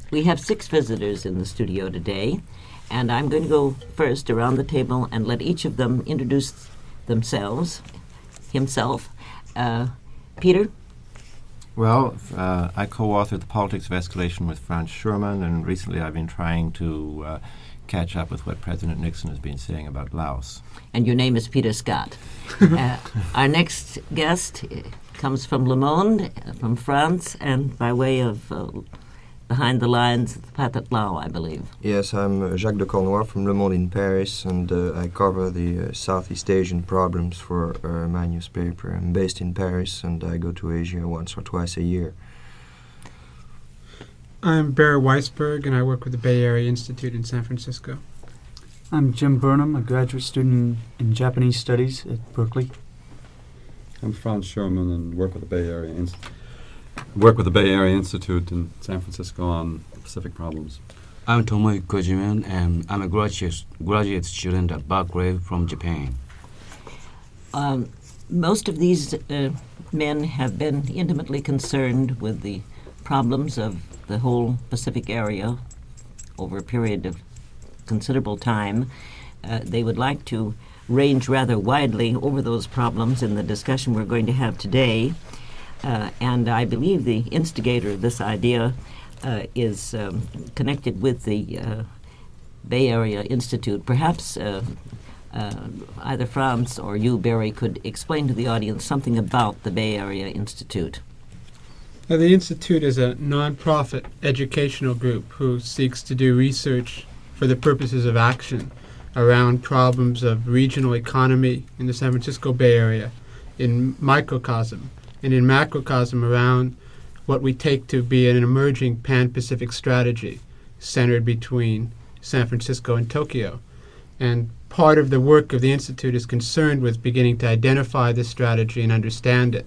We have 6 visitors in the studio today, and I'm going to go first around the table and let each of them introduce themselves, himself. Peter? Well, I co-authored The Politics of Escalation with Franz Schurmann, and recently I've been trying to catch up with what President Nixon has been saying about Laos. And your name is Peter Scott. Our next guest comes from Le Monde, from France, and by way of behind the lines, Pathet Lao, I believe. Yes, I'm Jacques de Cornoy from Le Monde in Paris, and I cover the Southeast Asian problems for my newspaper. I'm based in Paris, and I go to Asia once or twice a year. I'm Barry Weisberg, and I work with the Bay Area Institute in San Francisco. I'm Jim Burnham, a graduate student in Japanese Studies at Berkeley. I'm Franz Schurmann and work with the Bay Area Institute in San Francisco on Pacific problems. I'm Tomoe Kojiman, and I'm a graduate student at Berkeley from Japan. Most of these men have been intimately concerned with the problems of the whole Pacific area over a period of considerable time. They would like to range rather widely over those problems in the discussion we're going to have today. And I believe the instigator of this idea is connected with the Bay Area Institute. Perhaps either Franz or you, Barry, could explain to the audience something about the Bay Area Institute. The Institute is a nonprofit educational group who seeks to do research for the purposes of action around problems of regional economy in the San Francisco Bay Area, in microcosm, and in macrocosm around what we take to be an emerging Pan-Pacific strategy centered between San Francisco and Tokyo. And part of the work of the Institute is concerned with beginning to identify this strategy and understand it.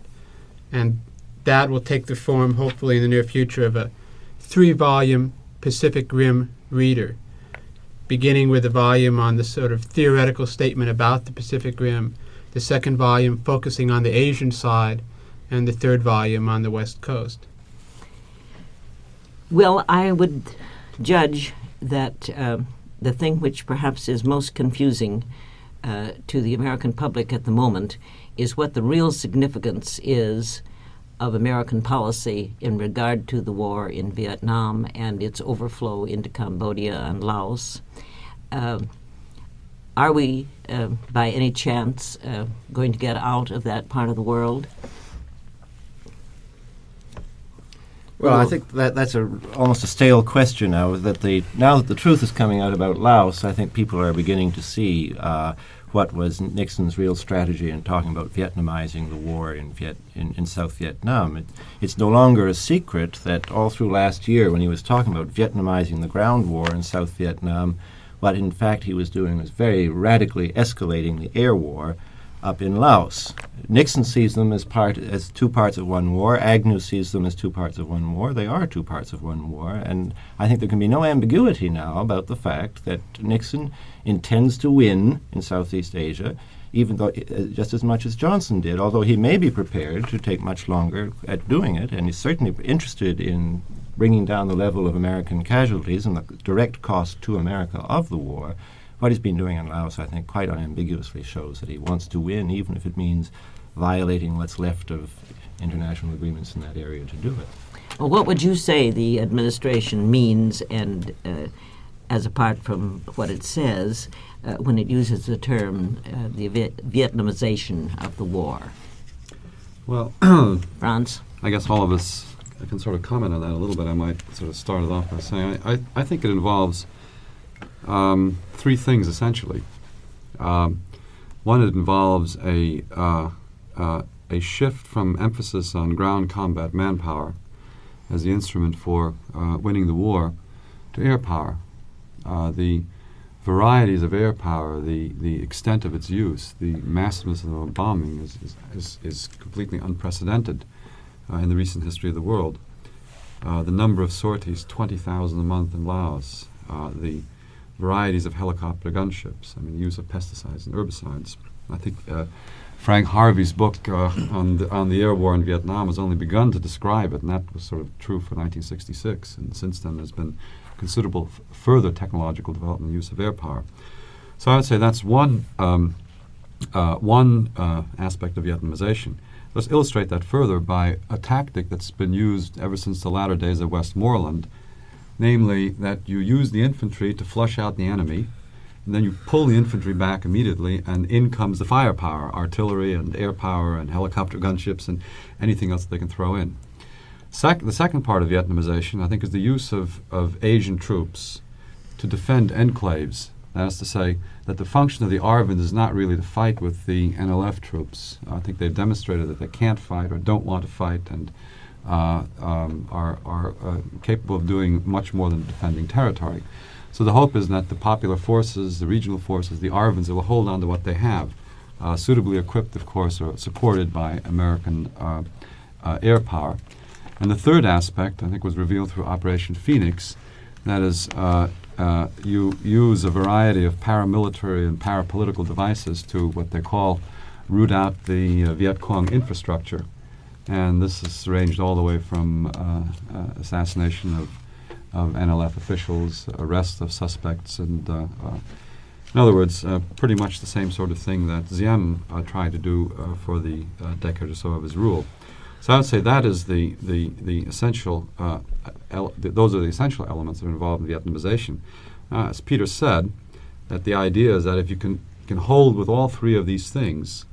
And that will take the form, hopefully in the near future, of a 3-volume Pacific Rim reader, beginning with a volume on the sort of theoretical statement about the Pacific Rim, the second volume focusing on the Asian side, and the third volume on the West Coast. Well, I would judge that the thing which perhaps is most confusing to the American public at the moment is what the real significance is of American policy in regard to the war in Vietnam and its overflow into Cambodia and Laos. Are we, by any chance, going to get out of that part of the world? Well, I think that's almost a stale question now. Now that the truth is coming out about Laos, I think people are beginning to see what was Nixon's real strategy in talking about Vietnamizing the war in South Vietnam. It's no longer a secret that all through last year, when he was talking about Vietnamizing the ground war in South Vietnam, what in fact he was doing was very radically escalating the air war up in Laos. Nixon sees them as 2 parts of one war. Agnew sees them as 2 parts of one war. They are 2 parts of one war, and I think there can be no ambiguity now about the fact that Nixon intends to win in Southeast Asia, even though just as much as Johnson did, although he may be prepared to take much longer at doing it, and he's certainly interested in bringing down the level of American casualties and the direct cost to America of the war. What he's been doing in Laos, I think, quite unambiguously shows that he wants to win, even if it means violating what's left of international agreements in that area to do it. Well, what would you say the administration means, and as apart from what it says, when it uses the term the Vietnamization of the war? Well, Franz? I guess all of us can sort of comment on that a little bit. I might sort of start it off by saying I think it involves 3 things essentially. One, it involves a shift from emphasis on ground combat manpower as the instrument for winning the war to air power. The varieties of air power, the extent of its use, the massiveness of the bombing is completely unprecedented in the recent history of the world. The number of sorties, 20,000 a month in Laos, the varieties of helicopter gunships, the use of pesticides and herbicides. I think Frank Harvey's book on the air war in Vietnam has only begun to describe it, and that was sort of true for 1966. And since then, there's been considerable further technological development and use of air power. So I would say that's one aspect of Vietnamization. Let's illustrate that further by a tactic that's been used ever since the latter days of Westmoreland, namely that you use the infantry to flush out the enemy, and then you pull the infantry back immediately, and in comes the firepower, artillery and air power and helicopter gunships and anything else they can throw in. The second part of Vietnamization, I think, is the use of Asian troops to defend enclaves. That is to say, that the function of the ARVNs is not really to fight with the NLF troops. I think they've demonstrated that they can't fight or don't want to fight and are capable of doing much more than defending territory. So the hope is that the popular forces, the regional forces, the ARVNs, will hold on to what they have, suitably equipped, of course, or supported by American air power. And the third aspect, I think, was revealed through Operation Phoenix. That is, you use a variety of paramilitary and parapolitical devices to what they call root out the Viet Cong infrastructure. And this is ranged all the way from assassination of NLF officials, arrest of suspects, and in other words, pretty much the same sort of thing that Diem tried to do for the decade or so of his rule. So I would say that is the essential. Those are the essential elements that are involved in Vietnamization. As Peter said, that the idea is that if you can hold with all three of these things,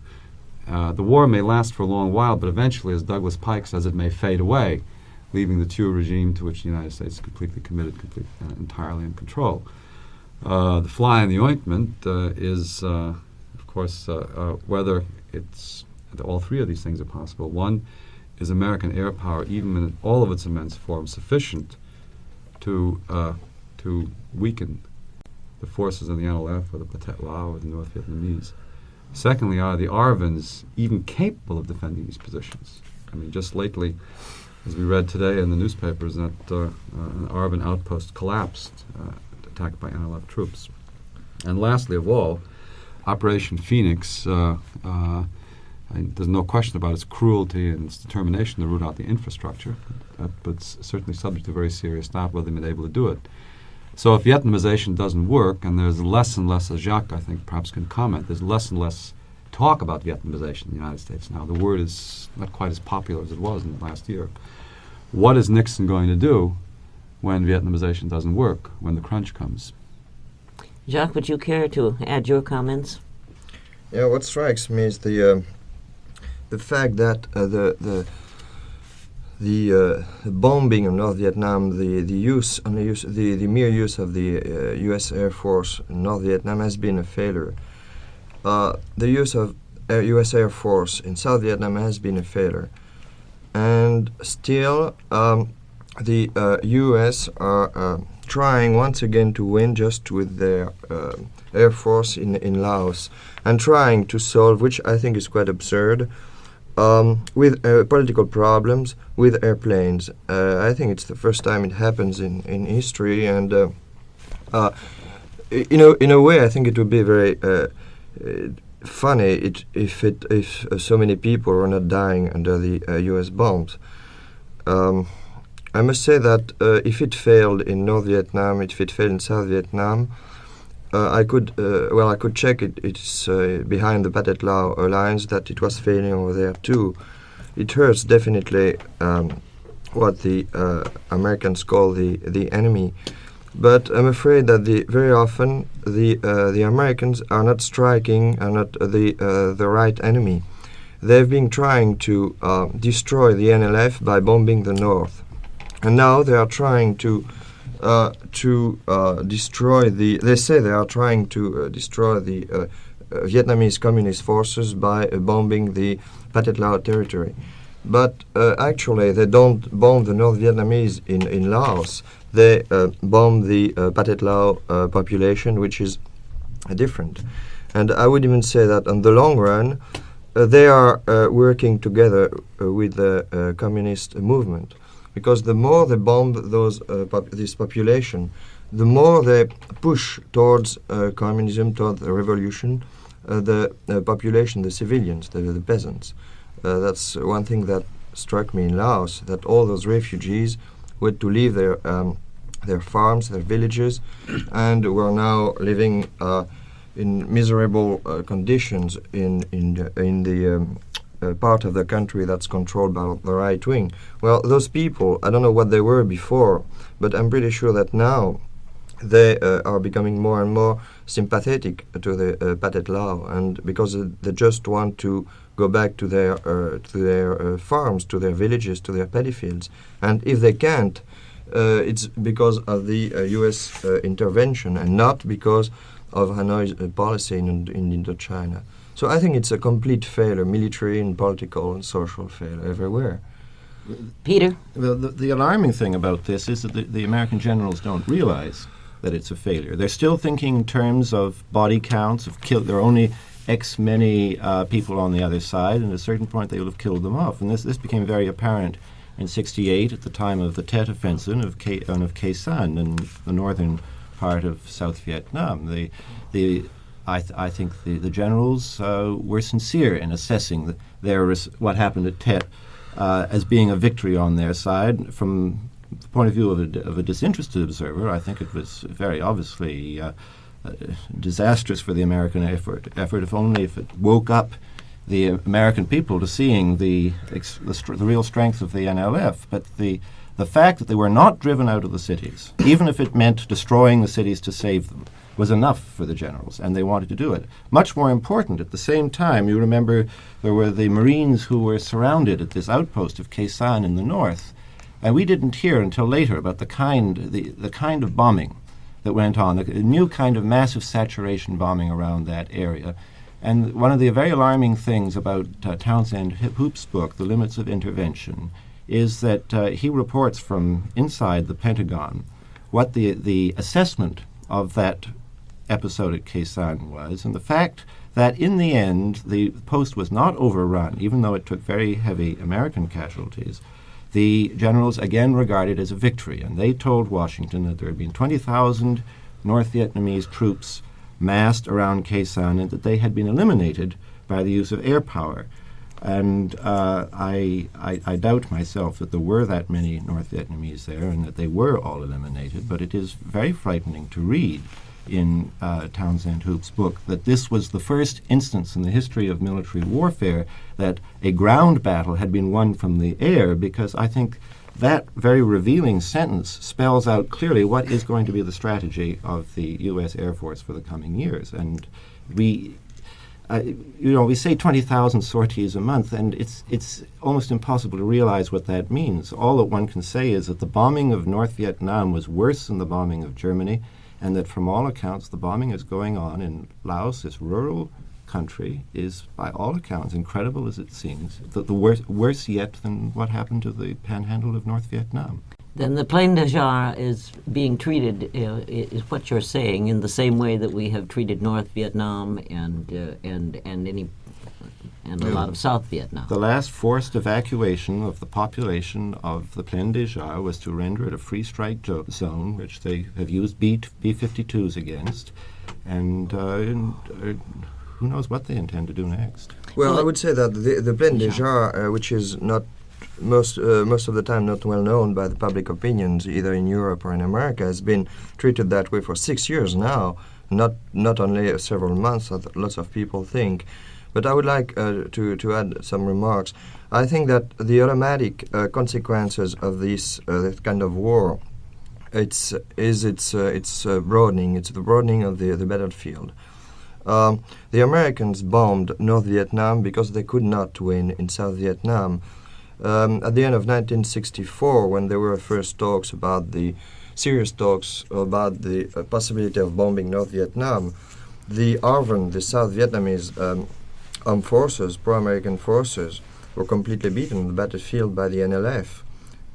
the war may last for a long while, but eventually, as Douglas Pike says, it may fade away, leaving the Thieu regime, to which the United States is completely committed, entirely in control. The fly in the ointment is, of course, whether it's all three of these things are possible. One is American air power, even in all of its immense forms, sufficient to weaken the forces of the NLF or the Pathet Lao or the North Vietnamese? Secondly, are the ARVNs even capable of defending these positions? I mean, just lately, as we read today in the newspapers, that an ARVN outpost collapsed, attacked by NLF troops. And lastly of all, Operation Phoenix, there's no question about its cruelty and its determination to root out the infrastructure, but it's certainly subject to very serious doubt whether they've been able to do it. So if Vietnamization doesn't work, and there's less and less, as Jacques, I think, perhaps can comment, there's less and less talk about Vietnamization in the United States now. The word is not quite as popular as it was in the last year. What is Nixon going to do when Vietnamization doesn't work, when the crunch comes? Jacques, would you care to add your comments? Yeah, what strikes me is the fact that the bombing of North Vietnam, the mere use of the U.S. Air Force in North Vietnam has been a failure. The use of U.S. Air Force in South Vietnam has been a failure, and still the U.S. are trying once again to win just with their Air Force in Laos, and trying to solve, which I think is quite absurd, with political problems with airplanes. I think it's the first time it happens in history, and in a way, I think it would be very funny if so many people were not dying under the U.S. bombs. I must say that if it failed in North Vietnam, if it failed in South Vietnam, I could check it. It's behind the Pathet Lao alliance that it was failing over there too. It hurts definitely what the Americans call the enemy, but I'm afraid that very often the Americans are not striking, are not the right enemy. They've been trying to destroy the NLF by bombing the North, and now they are trying to destroy the. They say they are trying to destroy the Vietnamese Communist forces by bombing the Pathet Lao territory. But actually, they don't bomb the North Vietnamese in Laos. They bomb the Pathet Lao population, which is different. And I would even say that in the long run, they are working together with the communist movement. Because the more they bomb this population, the more they push towards communism, towards the revolution, the population, the civilians, the peasants. That's one thing that struck me in Laos, that all those refugees were to leave their farms, their villages, and were now living in miserable conditions in the part of the country that's controlled by the right wing. Well, those people, I don't know what they were before, but I'm pretty sure that now they are becoming more and more sympathetic to the Pathet Lao, and because they just want to go back to their farms, to their villages, to their paddy fields, and if they can't, it's because of the U.S. intervention and not because of Hanoi's policy in Indochina. So I think it's a complete failure, military and political and social failure everywhere. Peter? The alarming thing about this is that the American generals don't realize that it's a failure. They're still thinking in terms of body counts, there are only X many people on the other side, and at a certain point they will have killed them off. And this became very apparent in '68 at the time of the Tet Offensive of Khe Sanh in the northern part of South Vietnam. I think the generals were sincere in assessing what happened at Tet as being a victory on their side. From the point of view of a disinterested observer, I think it was very obviously disastrous for the American effort, if only if it woke up the American people to seeing the real strength of the NLF. But the fact that they were not driven out of the cities, even if it meant destroying the cities to save them, was enough for the generals, and they wanted to do it. Much more important, at the same time, you remember there were the Marines who were surrounded at this outpost of Khe Sanh in the north, and we didn't hear until later about the kind of bombing that went on, a new kind of massive saturation bombing around that area. And one of the very alarming things about Townsend Hoop's book, The Limits of Intervention, is that he reports from inside the Pentagon what the assessment of that episode at Khe Sanh was, and the fact that in the end the post was not overrun, even though it took very heavy American casualties. The generals again regarded it as a victory, and they told Washington that there had been 20,000 North Vietnamese troops massed around Khe Sanh and that they had been eliminated by the use of air power. And I doubt myself that there were that many North Vietnamese there and that they were all eliminated, but it is very frightening to read in Townsend Hoop's book that this was the first instance in the history of military warfare that a ground battle had been won from the air, because I think that very revealing sentence spells out clearly what is going to be the strategy of the U.S. Air Force for the coming years. And we say 20,000 sorties a month, and it's almost impossible to realize what that means. All that one can say is that the bombing of North Vietnam was worse than the bombing of Germany, and that from all accounts the bombing is going on in Laos, this rural country, is by all accounts, incredible as it seems, worse yet than what happened to the panhandle of North Vietnam. Then the Plaine de Jar is being treated, is what you're saying, in the same way that we have treated North Vietnam and a lot of South Vietnam. The last forced evacuation of the population of the Plaine de Jar was to render it a free strike zone, which they have used B-52s against, and who knows what they intend to do next. Well, I would say that the Plaine de Jar, which is not most of the time not well known by the public opinions, either in Europe or in America, has been treated that way for 6 years now, not only several months, as lots of people think. But I would like to add some remarks. I think that the automatic consequences of this kind of war, it's broadening. It's the broadening of the battlefield. The Americans bombed North Vietnam because they could not win in South Vietnam. At the end of 1964, when there were first serious talks about the possibility of bombing North Vietnam, the ARVN, the South Vietnamese armed forces, pro-American forces, were completely beaten on the battlefield by the NLF.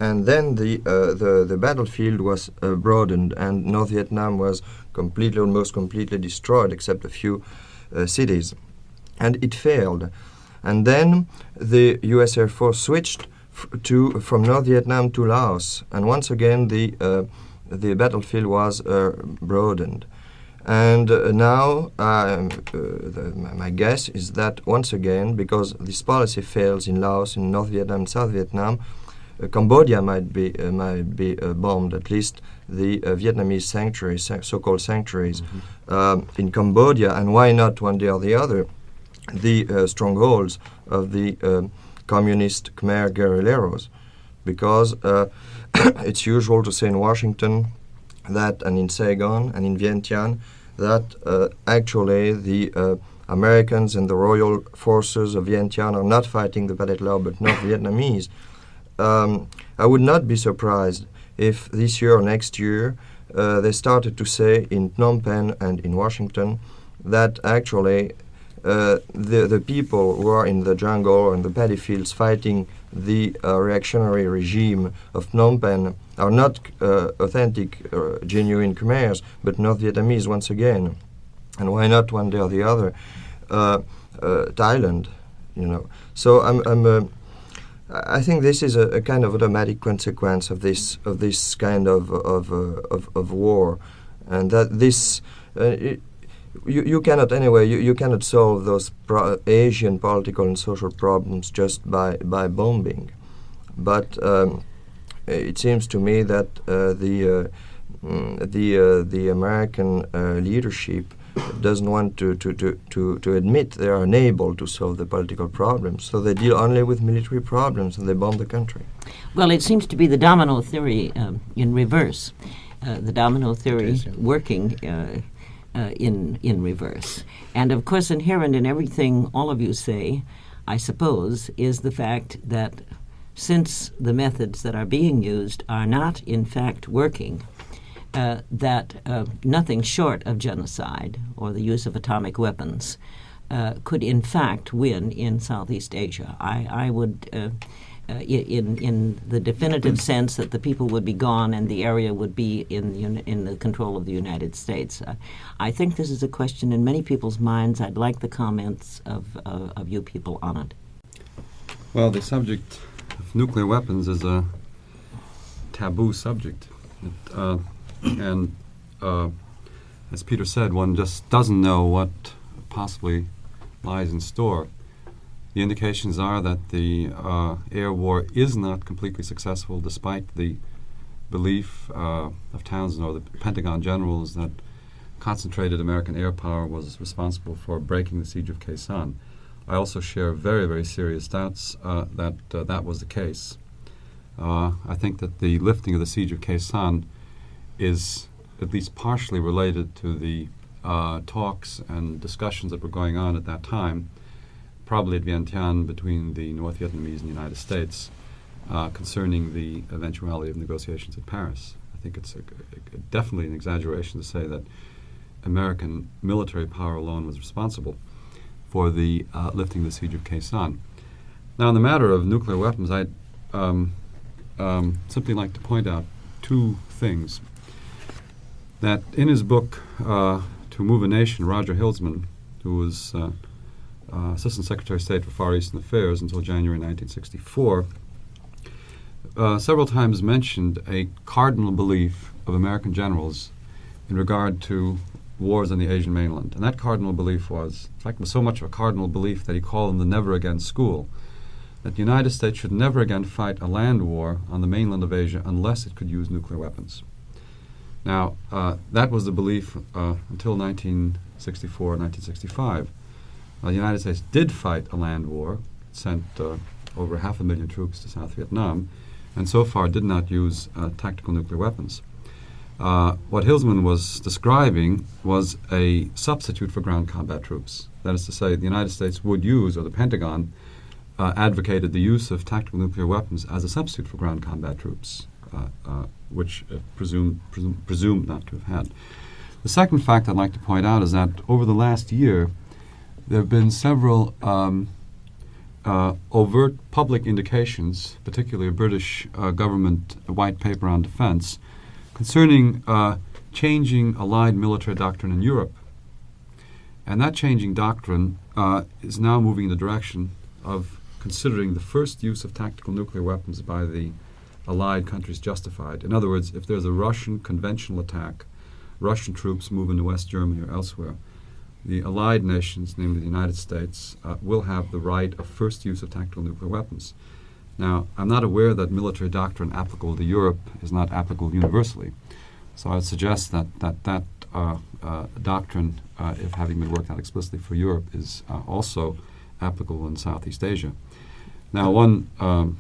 And then the battlefield was broadened, and North Vietnam was almost completely destroyed, except a few cities. And it failed. And then the U.S. Air Force switched from North Vietnam to Laos, and once again the battlefield was broadened. And now my guess is that once again, because this policy fails in Laos, in North Vietnam, and South Vietnam, Cambodia might be bombed. At least the Vietnamese sanctuaries, so-called sanctuaries, in Cambodia, and why not one day or the other, the strongholds of the communist Khmer guerrilleros, because it's usual to say in Washington that, and in Saigon and in Vientiane, that actually the Americans and the royal forces of Vientiane are not fighting the Pathet Lao but North Vietnamese. I would not be surprised if this year or next year they started to say in Phnom Penh and in Washington that actually the people who are in the jungle or in the paddy fields fighting the reactionary regime of Phnom Penh are not authentic, genuine Khmers, but North Vietnamese once again. And why not one day or the other? Thailand, you know. So I think this is a kind of automatic consequence of this kind of war, and that this you cannot anyway you cannot solve those Asian political and social problems just by bombing, but it seems to me that the American leadership doesn't want to admit they are unable to solve the political problems, so they deal only with military problems and they bomb the country. Well, it seems to be the domino theory in reverse, the domino theory working in reverse. And of course, inherent in everything all of you say, I suppose, is the fact that since the methods that are being used are not in fact working, that nothing short of genocide or the use of atomic weapons could in fact win in Southeast Asia. I would, in the definitive sense that the people would be gone and the area would be in the control of the United States. I think this is a question in many people's minds. I'd like the comments of you people on it. Well, the subject of nuclear weapons is a taboo subject. And as Peter said, one just doesn't know what possibly lies in store. The indications are that the air war is not completely successful, despite the belief of Townsend or the Pentagon generals that concentrated American air power was responsible for breaking the siege of Khe Sanh. I also share very, very serious doubts that that was the case. I think that the lifting of the siege of Khe Sanh is at least partially related to the talks and discussions that were going on at that time, probably at Vientiane between the North Vietnamese and the United States, concerning the eventuality of negotiations at Paris. I think it's definitely an exaggeration to say that American military power alone was responsible for the lifting the siege of Khe Sanh. Now, in the matter of nuclear weapons, I'd simply like to point out two things. That in his book, To Move a Nation, Roger Hilsman, who was Assistant Secretary of State for Far Eastern Affairs until January 1964, several times mentioned a cardinal belief of American generals in regard to wars on the Asian mainland. And that cardinal belief was so much of a cardinal belief that he called them the never again school, that the United States should never again fight a land war on the mainland of Asia unless it could use nuclear weapons. Now, that was the belief until 1964, 1965. The United States did fight a land war, sent over 500,000 troops to South Vietnam, and so far did not use tactical nuclear weapons. What Hilsman was describing was a substitute for ground combat troops. That is to say, the United States would use, or the Pentagon advocated the use of tactical nuclear weapons as a substitute for ground combat troops, which presumed not to have had. The second fact I'd like to point out is that over the last year, there have been several overt public indications, particularly a British government white paper on defense, concerning changing Allied military doctrine in Europe. And that changing doctrine is now moving in the direction of considering the first use of tactical nuclear weapons by the Allied countries justified. In other words, if there's a Russian conventional attack Russian troops move into West Germany or elsewhere, the Allied nations, namely the United States, will have the right of first use of tactical nuclear weapons. Now, I'm not aware that military doctrine applicable to Europe is not applicable universally. So I would suggest that doctrine, if having been worked out explicitly for Europe, is also applicable in Southeast Asia. Now,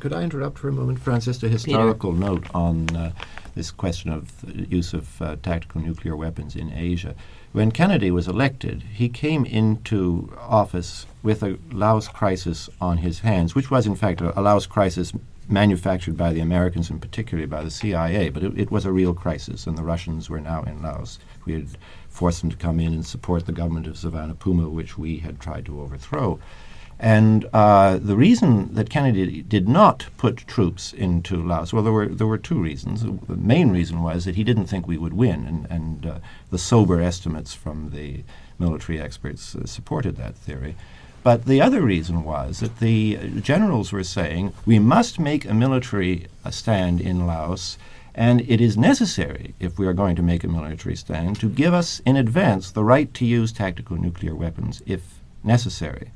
Could I interrupt for a moment, Francis? Just a historical note on this question of use of tactical nuclear weapons in Asia. When Kennedy was elected, he came into office with a Laos crisis on his hands, which was, in fact, a Laos crisis manufactured by the Americans and particularly by the CIA, but it was a real crisis, and the Russians were now in Laos. We had forced them to come in and support the government of Savanapuma, which we had tried to overthrow. And the reason that Kennedy did not put troops into Laos, well, there were two reasons. The main reason was that he didn't think we would win, and the sober estimates from the military experts supported that theory. But the other reason was that the generals were saying, we must make a military stand in Laos, and it is necessary, if we are going to make a military stand, to give us in advance the right to use tactical nuclear weapons if necessary.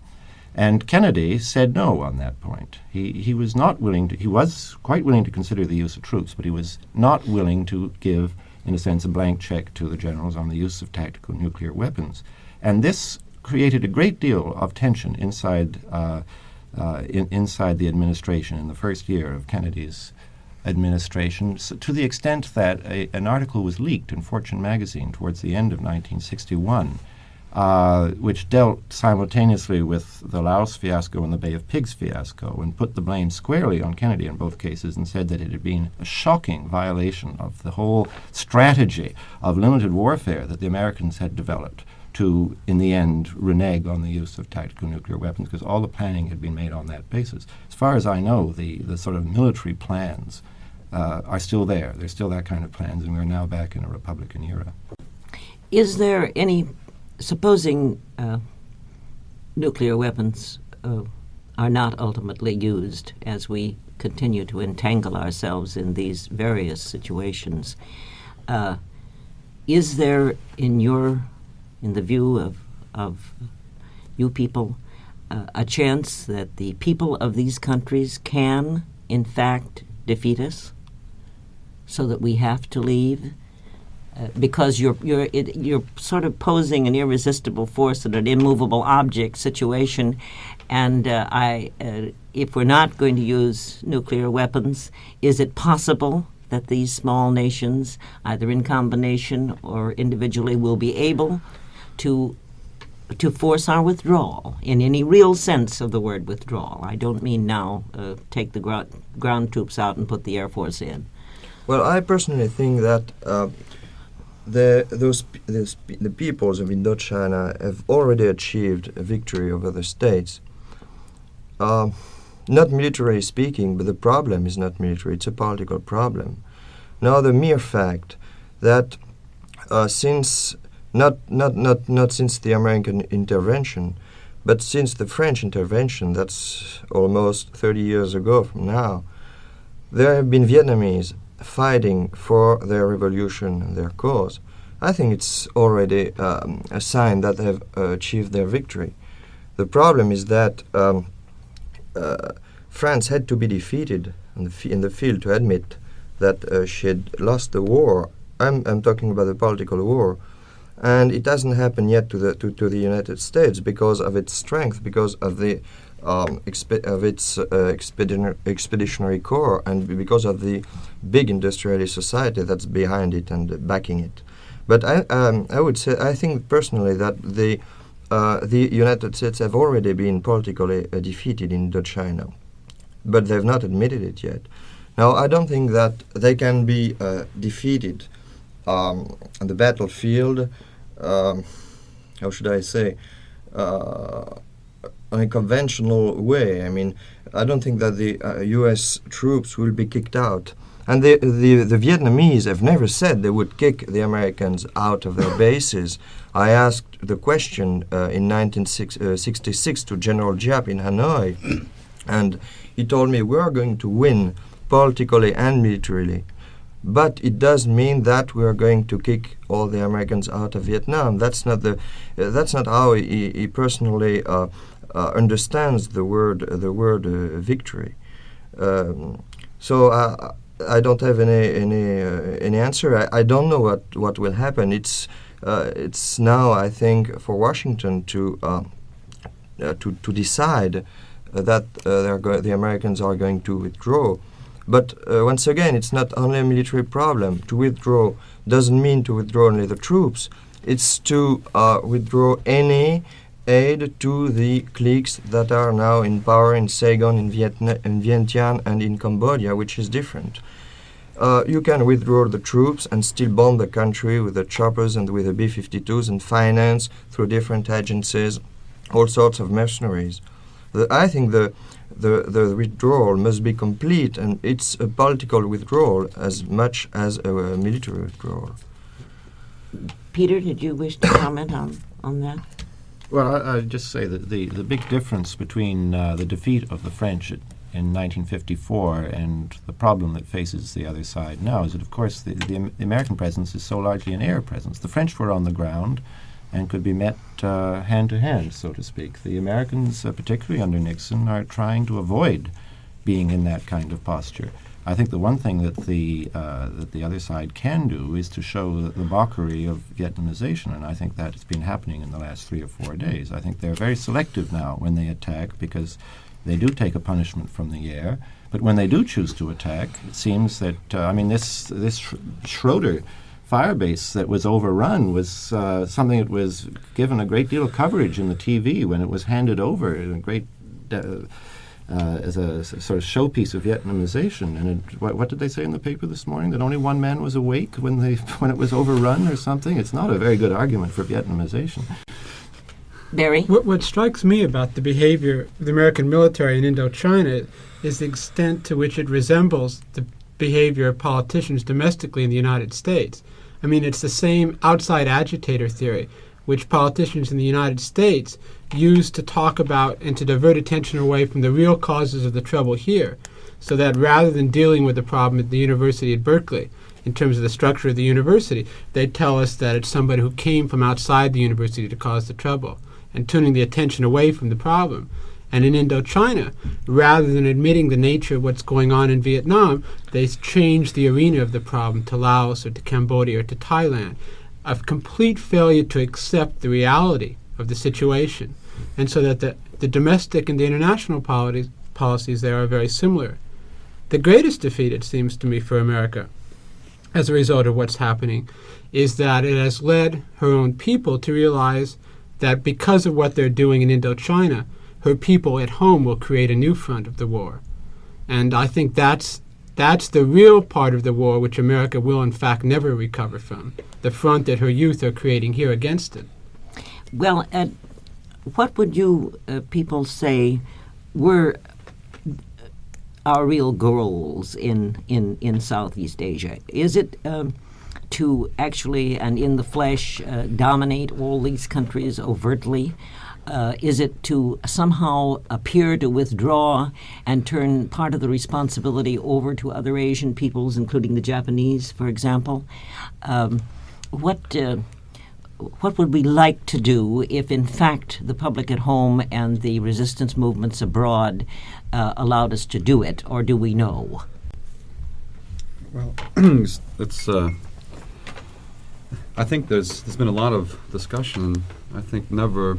And Kennedy said no on that point. He was not willing to, he was quite willing to consider the use of troops, but he was not willing to give, in a sense, a blank check to the generals on the use of tactical nuclear weapons. And this created a great deal of tension inside inside the administration in the first year of Kennedy's administration, to the extent that an article was leaked in Fortune magazine towards the end of 1961, which dealt simultaneously with the Laos fiasco and the Bay of Pigs fiasco, and put the blame squarely on Kennedy in both cases, and said that it had been a shocking violation of the whole strategy of limited warfare that the Americans had developed to, in the end, renege on the use of tactical nuclear weapons, because all the planning had been made on that basis. As far as I know, the sort of military plans are still there. There's still that kind of plans, and we're now back in a Republican era. Is there any, supposing nuclear weapons are not ultimately used as we continue to entangle ourselves in these various situations, is there, in the view of you people, a chance that the people of these countries can, in fact, defeat us, so that we have to leave? Because you're sort of posing an irresistible force in an immovable object situation, and if we're not going to use nuclear weapons, is it possible that these small nations, either in combination or individually, will be able to force our withdrawal in any real sense of the word withdrawal? I don't mean now take the ground troops out and put the Air Force in. Well, I personally think that the peoples of Indochina have already achieved a victory over the states. Not militarily speaking, but the problem is not military, it's a political problem. Now, the mere fact that since not since the American intervention, but since the French intervention, that's almost 30 years ago from now, there have been Vietnamese fighting for their revolution and their cause. I think it's already a sign that they have achieved their victory. The problem is that France had to be defeated in the field to admit that she had lost the war. I'm talking about the political war. And it hasn't happened yet to the United States because of its strength, because of the its expeditionary corps, and because of the big industrialist society that's behind it and backing it. But I would say, I think personally that the United States have already been politically defeated in Indochina, but they've not admitted it yet. Now, I don't think that they can be defeated on the battlefield, how should I say, in a conventional way. I mean, I don't think that the U.S. troops will be kicked out. And the Vietnamese have never said they would kick the Americans out of their bases. I asked the question in 1966 to General Giap in Hanoi, and he told me, we are going to win politically and militarily, But it does mean that we are going to kick all the Americans out of Vietnam. That's not how he personally understands the word victory. So I don't have any answer. I don't know what will happen. It's now, I think, for Washington to decide that the Americans are going to withdraw. But once again, it's not only a military problem. To withdraw doesn't mean to withdraw only the troops. It's to withdraw any aid to the cliques that are now in power in Saigon, in Vientiane, and in Cambodia, which is different. You can withdraw the troops and still bomb the country with the choppers and with the B-52s and finance through different agencies all sorts of mercenaries. I think the withdrawal must be complete, and it's a political withdrawal as much as a military withdrawal. Peter, did you wish to comment on that? Well, I'd just say that the big difference between the defeat of the French in 1954 and the problem that faces the other side now is that, of course, the American presence is so largely an air presence. The French were on the ground and could be met hand to hand, so to speak. The Americans, particularly under Nixon, are trying to avoid being in that kind of posture. I think the one thing that the other side can do is to show the mockery of Vietnamization, and I think that has been happening in the last 3 or 4 days. I think they're very selective now when they attack, because they do take a punishment from the air. But when they do choose to attack, it seems that this Schroeder firebase that was overrun was something that was given a great deal of coverage in the TV when it was handed over in a great as a sort of showpiece of Vietnamization. And what did they say in the paper this morning? That only one man was awake when it was overrun or something? It's not a very good argument for Vietnamization. Barry? What strikes me about the behavior of the American military in Indochina is the extent to which it resembles the behavior of politicians domestically in the United States. I mean, it's the same outside agitator theory which politicians in the United States use to talk about and to divert attention away from the real causes of the trouble here, so that rather than dealing with the problem at the University at Berkeley, in terms of the structure of the university, they tell us that it's somebody who came from outside the university to cause the trouble, and turning the attention away from the problem. And in Indochina, rather than admitting the nature of what's going on in Vietnam, they change the arena of the problem to Laos or to Cambodia or to Thailand. A complete failure to accept the reality of the situation. And so that the domestic and the international policies there are very similar. The greatest defeat, it seems to me, for America, as a result of what's happening, is that it has led her own people to realize that because of what they're doing in Indochina, her people at home will create a new front of the war. And I think that's the real part of the war which America will, in fact, never recover from, the front that her youth are creating here against it. Well, what would you people say were our real goals in Southeast Asia? Is it to actually, and in the flesh, dominate all these countries overtly? Is it to somehow appear to withdraw and turn part of the responsibility over to other Asian peoples, including the Japanese, for example? What would we like to do if, in fact, the public at home and the resistance movements abroad allowed us to do it, or do we know? Well, it's. I think there's been a lot of discussion. I think never.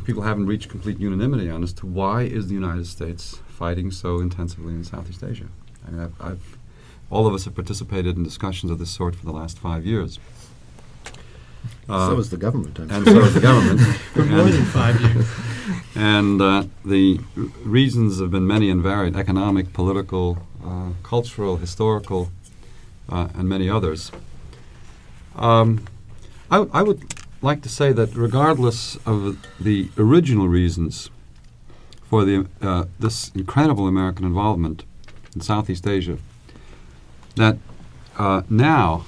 People haven't reached complete unanimity on as to why is the United States fighting so intensively in Southeast Asia. I mean, all of us have participated in discussions of this sort for the last 5 years. So is the government. And so is the government. For more than 5 years. And the reasons have been many and varied: economic, political, cultural, historical, and many others. I would like to say that regardless of the original reasons for this incredible American involvement in Southeast Asia, that now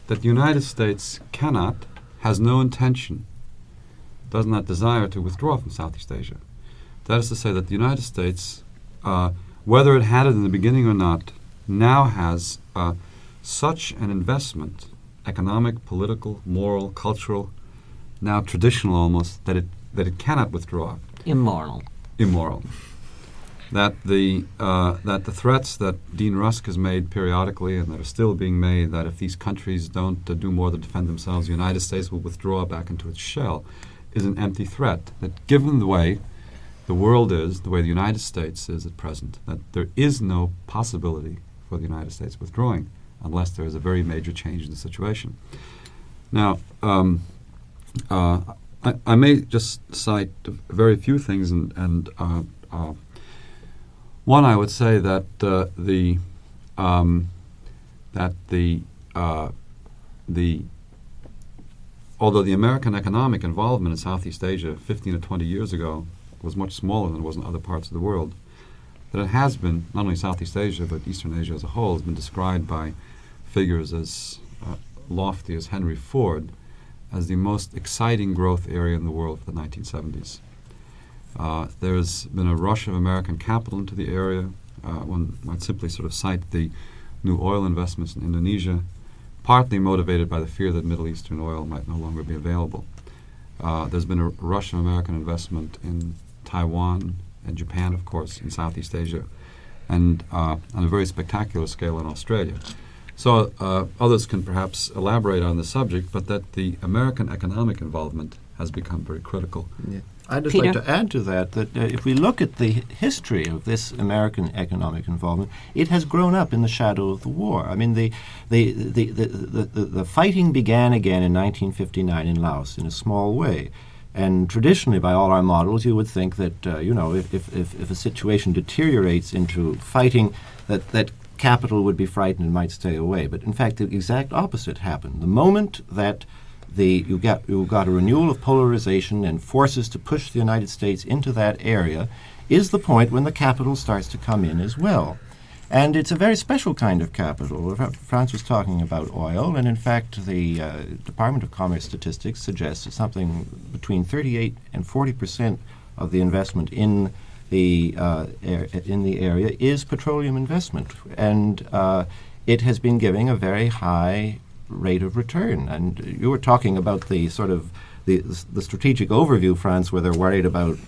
that the United States has no intention, does not desire to withdraw from Southeast Asia. That is to say that the United States, whether it had it in the beginning or not, now has such an investment, economic, political, moral, cultural, now traditional almost, that it cannot withdraw. Immoral. That the threats that Dean Rusk has made periodically and that are still being made, that if these countries don't do more to defend themselves, the United States will withdraw back into its shell, is an empty threat. That given the way the world is, the way the United States is at present, that there is no possibility for the United States withdrawing unless there is a very major change in the situation. Now, I may just cite very few things, and one, I would say that although the American economic involvement in Southeast Asia 15 or 20 years ago was much smaller than it was in other parts of the world, that it has been, not only Southeast Asia, but Eastern Asia as a whole, has been described by figures as lofty as Henry Ford as the most exciting growth area in the world for the 1970s. There's been a rush of American capital into the area. One might simply sort of cite the new oil investments in Indonesia, partly motivated by the fear that Middle Eastern oil might no longer be available. There's been a rush of American investment in Taiwan and Japan, of course, in Southeast Asia, and on a very spectacular scale in Australia. So others can perhaps elaborate on the subject, but that the American economic involvement has become very critical. Yeah. I'd just Peter? like to add to that if we look at the history of this American economic involvement, it has grown up in the shadow of the war. I mean, the fighting began again in 1959 in Laos in a small way. And traditionally, by all our models, you would think that, if a situation deteriorates into fighting, that capital would be frightened and might stay away. But in fact, the exact opposite happened. The moment that you got a renewal of polarization and forces to push the United States into that area is the point when the capital starts to come in as well. And it's a very special kind of capital. Franz was talking about oil, and in fact the Department of Commerce statistics suggests that something between 38 and 40% of the investment in the area is petroleum investment. And it has been giving a very high rate of return. And you were talking about the sort of the strategic overview, Franz, where they're worried about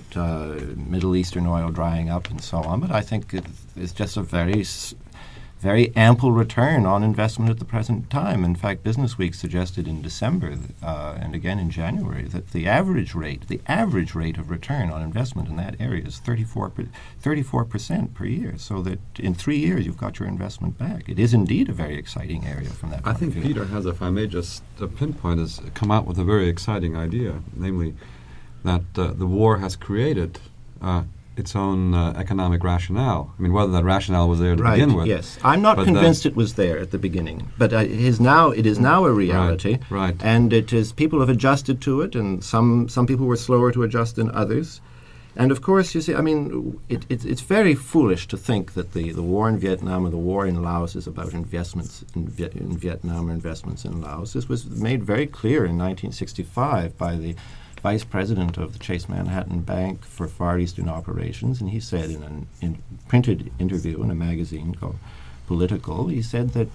Middle Eastern oil drying up and so on. But I think it's just a very ample return on investment at the present time. In fact, Business Week suggested in December and again in January that the average rate of return on investment in that area is 34% per year. So that in 3 years you've got your investment back. It is indeed a very exciting area from that point I think of view. Peter has, if I may just pinpoint, has come out with a very exciting idea, namely that the war has created its own economic rationale. I mean, whether that rationale was there to begin with. Yes, I'm not convinced it was there at the beginning, but it is now a reality. Right. And it is, people have adjusted to it, and some people were slower to adjust than others. And of course, you see, I mean, it's very foolish to think that the war in Vietnam or the war in Laos is about investments in Vietnam or investments in Laos. This was made very clear in 1965 by the vice president of the Chase Manhattan Bank for Far Eastern Operations, and he said in a printed interview in a magazine called Political, he said that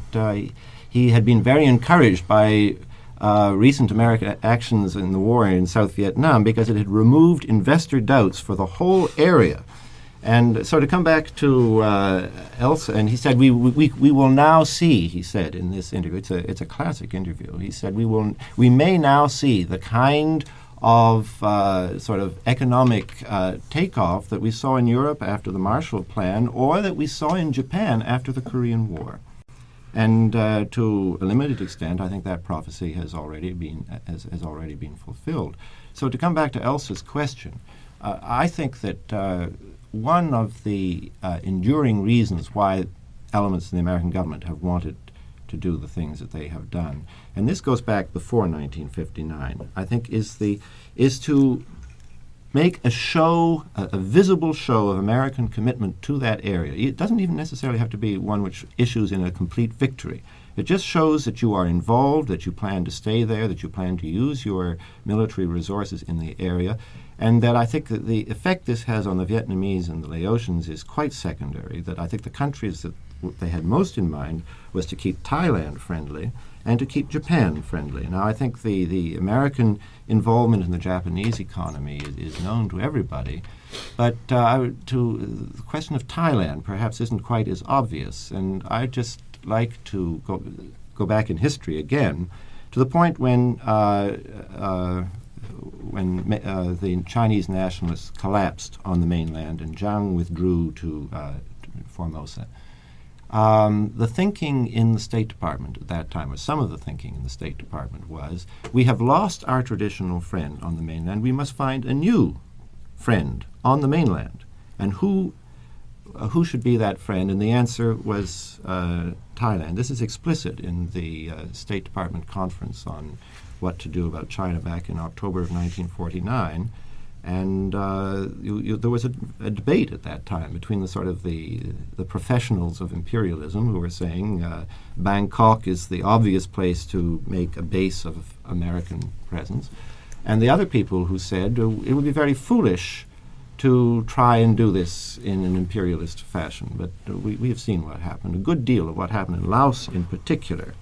he had been very encouraged by recent American actions in the war in South Vietnam because it had removed investor doubts for the whole area. And so to come back to Elsa, and he said, we will now see, he said in this interview, it's a classic interview, he said, we may now see the kind of sort of economic takeoff that we saw in Europe after the Marshall Plan, or that we saw in Japan after the Korean War. And to a limited extent, I think that prophecy has already been fulfilled. So to come back to Elsa's question, I think that one of the enduring reasons why elements in the American government have wanted to do the things that they have done, and this goes back before 1959, I think is to make a show, a visible show of American commitment to that area. It doesn't even necessarily have to be one which issues in a complete victory. It just shows that you are involved, that you plan to stay there, that you plan to use your military resources in the area, and that I think that the effect this has on the Vietnamese and the Laotians is quite secondary, that I think the countries that what they had most in mind was to keep Thailand friendly and to keep Japan friendly. Now, I think the American involvement in the Japanese economy is known to everybody, but to the question of Thailand perhaps isn't quite as obvious, and I'd just like to go back in history again to the point when the Chinese nationalists collapsed on the mainland and Chiang withdrew to Formosa. The thinking in the State Department at that time, or some of the thinking in the State Department, was we have lost our traditional friend on the mainland. We must find a new friend on the mainland. And who should be that friend? And the answer was Thailand. This is explicit in the State Department conference on what to do about China back in October of 1949. And there was a debate at that time between the professionals of imperialism who were saying Bangkok is the obvious place to make a base of American presence, and the other people who said it would be very foolish to try and do this in an imperialist fashion. But we have seen what happened. A good deal of what happened in Laos in particular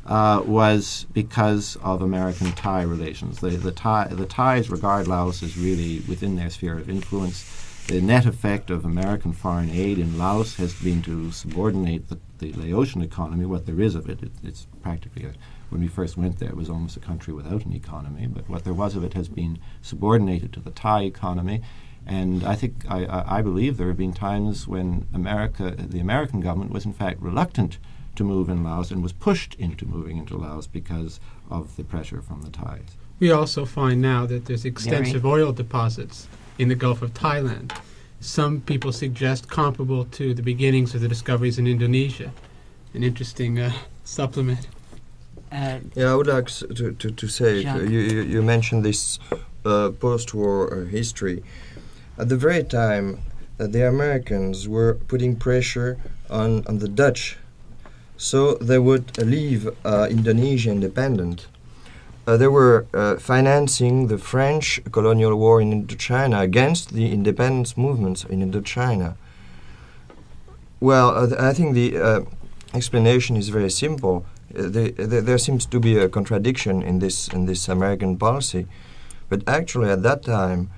was because of American-Thai relations. The Thais regard Laos as really within their sphere of influence. The net effect of American foreign aid in Laos has been to subordinate the Laotian economy, what there is of it. It's practically, when we first went there, it was almost a country without an economy, but what there was of it has been subordinated to the Thai economy. And I believe there have been times when the American government was in fact reluctant to move in Laos and was pushed into moving into Laos because of the pressure from the Thais. We also find now that there's extensive oil deposits in the Gulf of Thailand. Some people suggest comparable to the beginnings of the discoveries in Indonesia. An interesting supplement. I would like to say, you mentioned this post-war history. At the very time that the Americans were putting pressure on the Dutch so they would leave Indonesia independent, they were financing the French colonial war in Indochina against the independence movements in Indochina. Well, I think the explanation is very simple. There seems to be a contradiction in this American policy, but actually at that time,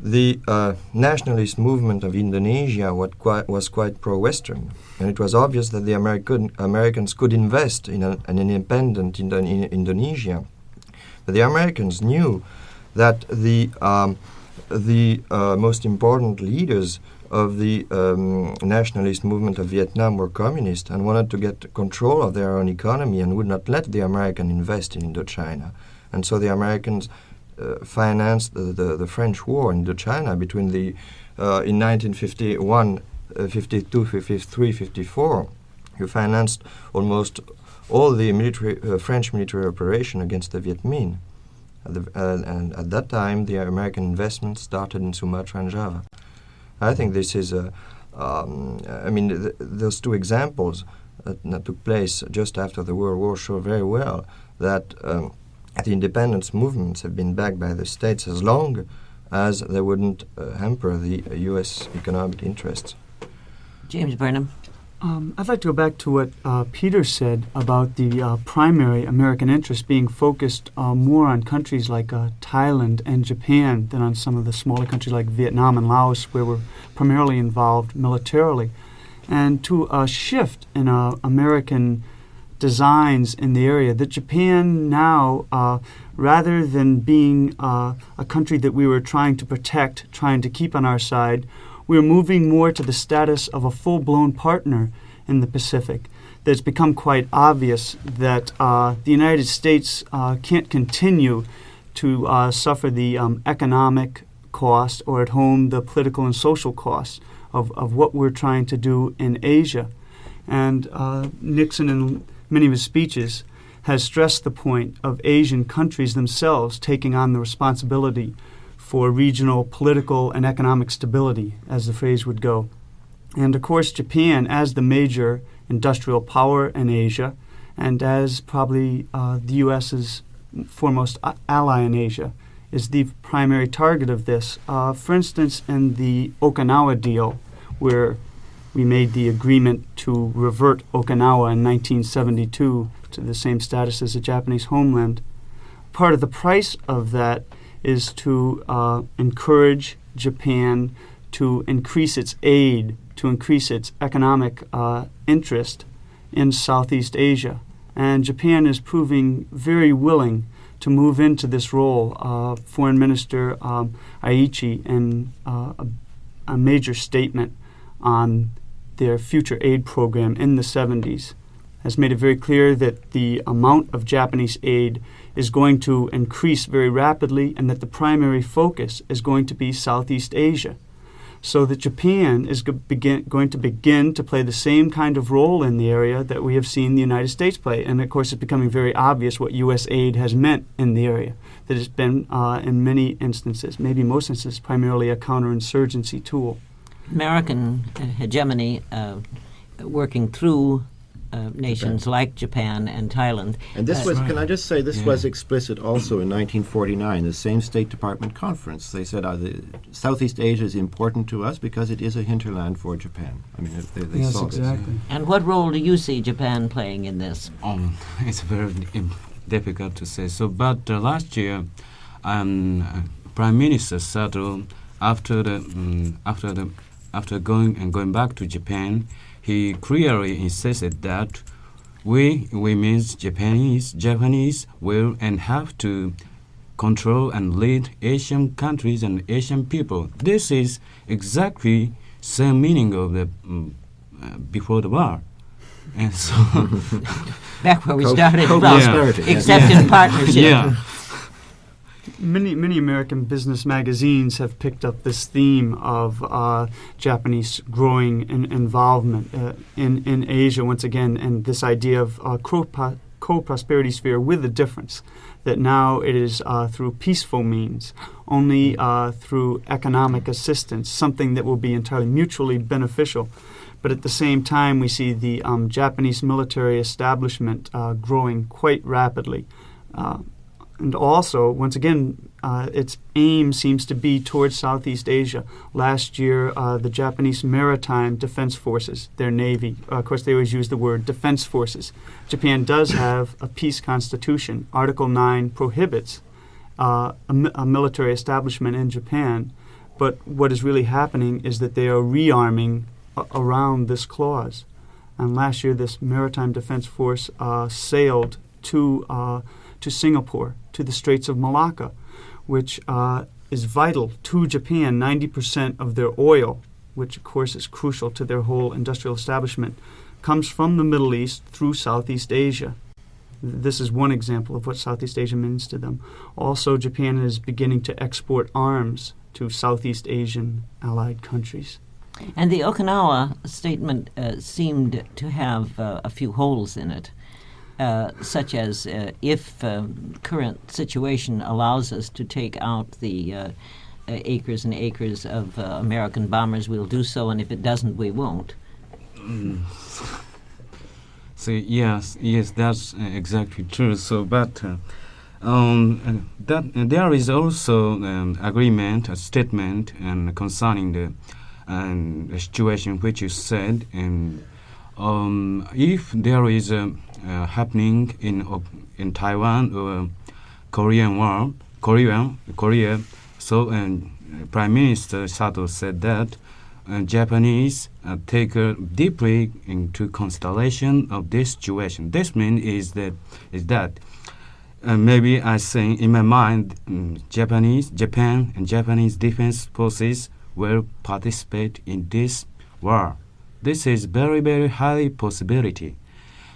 the nationalist movement of Indonesia was quite pro-Western, and it was obvious that the Americans could invest in an independent Indonesia. But the Americans knew that the most important leaders of the nationalist movement of Vietnam were communist and wanted to get control of their own economy and would not let the American invest in Indochina. And so the Americans financed the French war in Indochina between in 1951, 52, 53, 54. You financed almost all the French military operation against the Viet Minh. And at that time, the American investment started in Sumatra and Java. I think this is those two examples that took place just after the World War show very well that the independence movements have been backed by the states as long as they wouldn't hamper the U.S. economic interests. James Burnham. I'd like to go back to what Peter said about the primary American interest being focused more on countries like Thailand and Japan than on some of the smaller countries like Vietnam and Laos, where we're primarily involved militarily. And to a shift in American designs in the area, that Japan now, rather than being a country that we were trying to protect, trying to keep on our side, we're moving more to the status of a full-blown partner in the Pacific. It's become quite obvious that the United States can't continue to suffer the economic cost, or at home the political and social costs of what we're trying to do in Asia. And Nixon, in many of his speeches, has stressed the point of Asian countries themselves taking on the responsibility for regional political and economic stability, as the phrase would go. And of course, Japan, as the major industrial power in Asia, and as probably the U.S.'s foremost ally in Asia, is the primary target of this. For instance, in the Okinawa deal, where we made the agreement to revert Okinawa in 1972 to the same status as the Japanese homeland. Part of the price of that is to encourage Japan to increase its aid, to increase its economic interest in Southeast Asia. And Japan is proving very willing to move into this role. Foreign Minister Aichi, in a major statement on their future aid program in the 70s, has made it very clear that the amount of Japanese aid is going to increase very rapidly and that the primary focus is going to be Southeast Asia. So that Japan is going to begin to play the same kind of role in the area that we have seen the United States play. And of course, it's becoming very obvious what U.S. aid has meant in the area, that it's been, in many instances, maybe most instances, primarily a counterinsurgency tool. American hegemony working through nations like Japan and Thailand. And this was, can I just say, this Yeah. was explicit also in 1949, the same State Department conference. They said the Southeast Asia is important to us because it is a hinterland for Japan. I mean, they Yes, saw exactly. And what role do you see Japan playing in this? It's very difficult to say. So, but last year, Prime Minister Sato, after going back to Japan, he clearly insisted that we means Japanese will and have to control and lead Asian countries and Asian people. This is exactly same meaning of the before the war, and so Back where we started from, prosperity, yes. except in partnership. yeah. Many American business magazines have picked up this theme of Japanese growing involvement in Asia once again, and this idea of co-prosperity sphere with a difference, that now it is through peaceful means, only through economic assistance, something that will be entirely mutually beneficial. But at the same time, we see the Japanese military establishment growing quite rapidly. And also, once again, its aim seems to be towards Southeast Asia. Last year, the Japanese Maritime Defense Forces, their Navy, of course they always use the word defense forces. Japan does have a peace constitution. Article 9 prohibits a military establishment in Japan, but what is really happening is that they are rearming around this clause. And last year, this Maritime Defense Force sailed to Singapore, to the Straits of Malacca, which is vital to Japan. 90% of their oil, which of course is crucial to their whole industrial establishment, comes from the Middle East through Southeast Asia. This is one example of what Southeast Asia means to them. Also, Japan is beginning to export arms to Southeast Asian allied countries. And the Okinawa statement seemed to have a few holes in it. Such as if current situation allows us to take out the acres and acres of American bombers, we'll do so, and if it doesn't, we won't. So yes, that's exactly true. So, but that there is also agreement, a statement, and concerning the situation which you said, and if there is a happening in Taiwan or Korea. So, Prime Minister Sato said that Japanese take deeply into consideration of this situation. This means is that maybe I think in my mind, Japan and Japanese defense forces will participate in this war. This is very, very high possibility.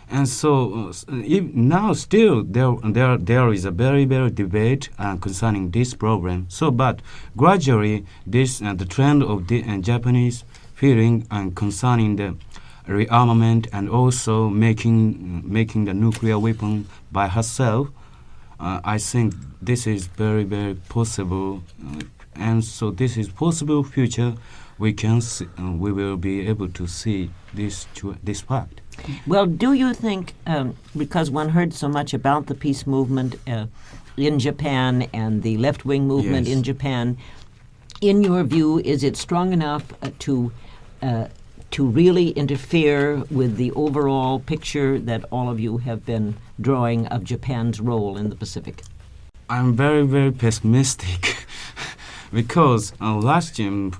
And so now still there is a very, very debate concerning this problem. So, but gradually this the trend of the Japanese feeling concerning the rearmament and also making the nuclear weapon by herself, I think this is very, very possible. And so this is possible future. We will be able to see this fact. Well, do you think, because one heard so much about the peace movement in Japan and the left-wing movement Yes. in Japan, in your view, is it strong enough to to really interfere with the overall picture that all of you have been drawing of Japan's role in the Pacific? I'm very, very pessimistic because last year,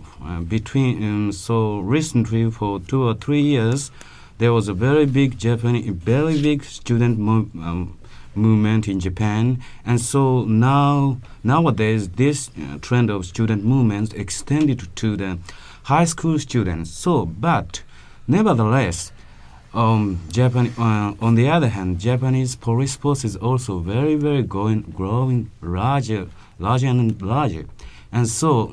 so recently for 2 or 3 years, there was a very big student movement in Japan, and so nowadays this trend of student movements extended to the high school students. So, but nevertheless, on the other hand, Japanese police force is also very, very growing larger and larger. And so,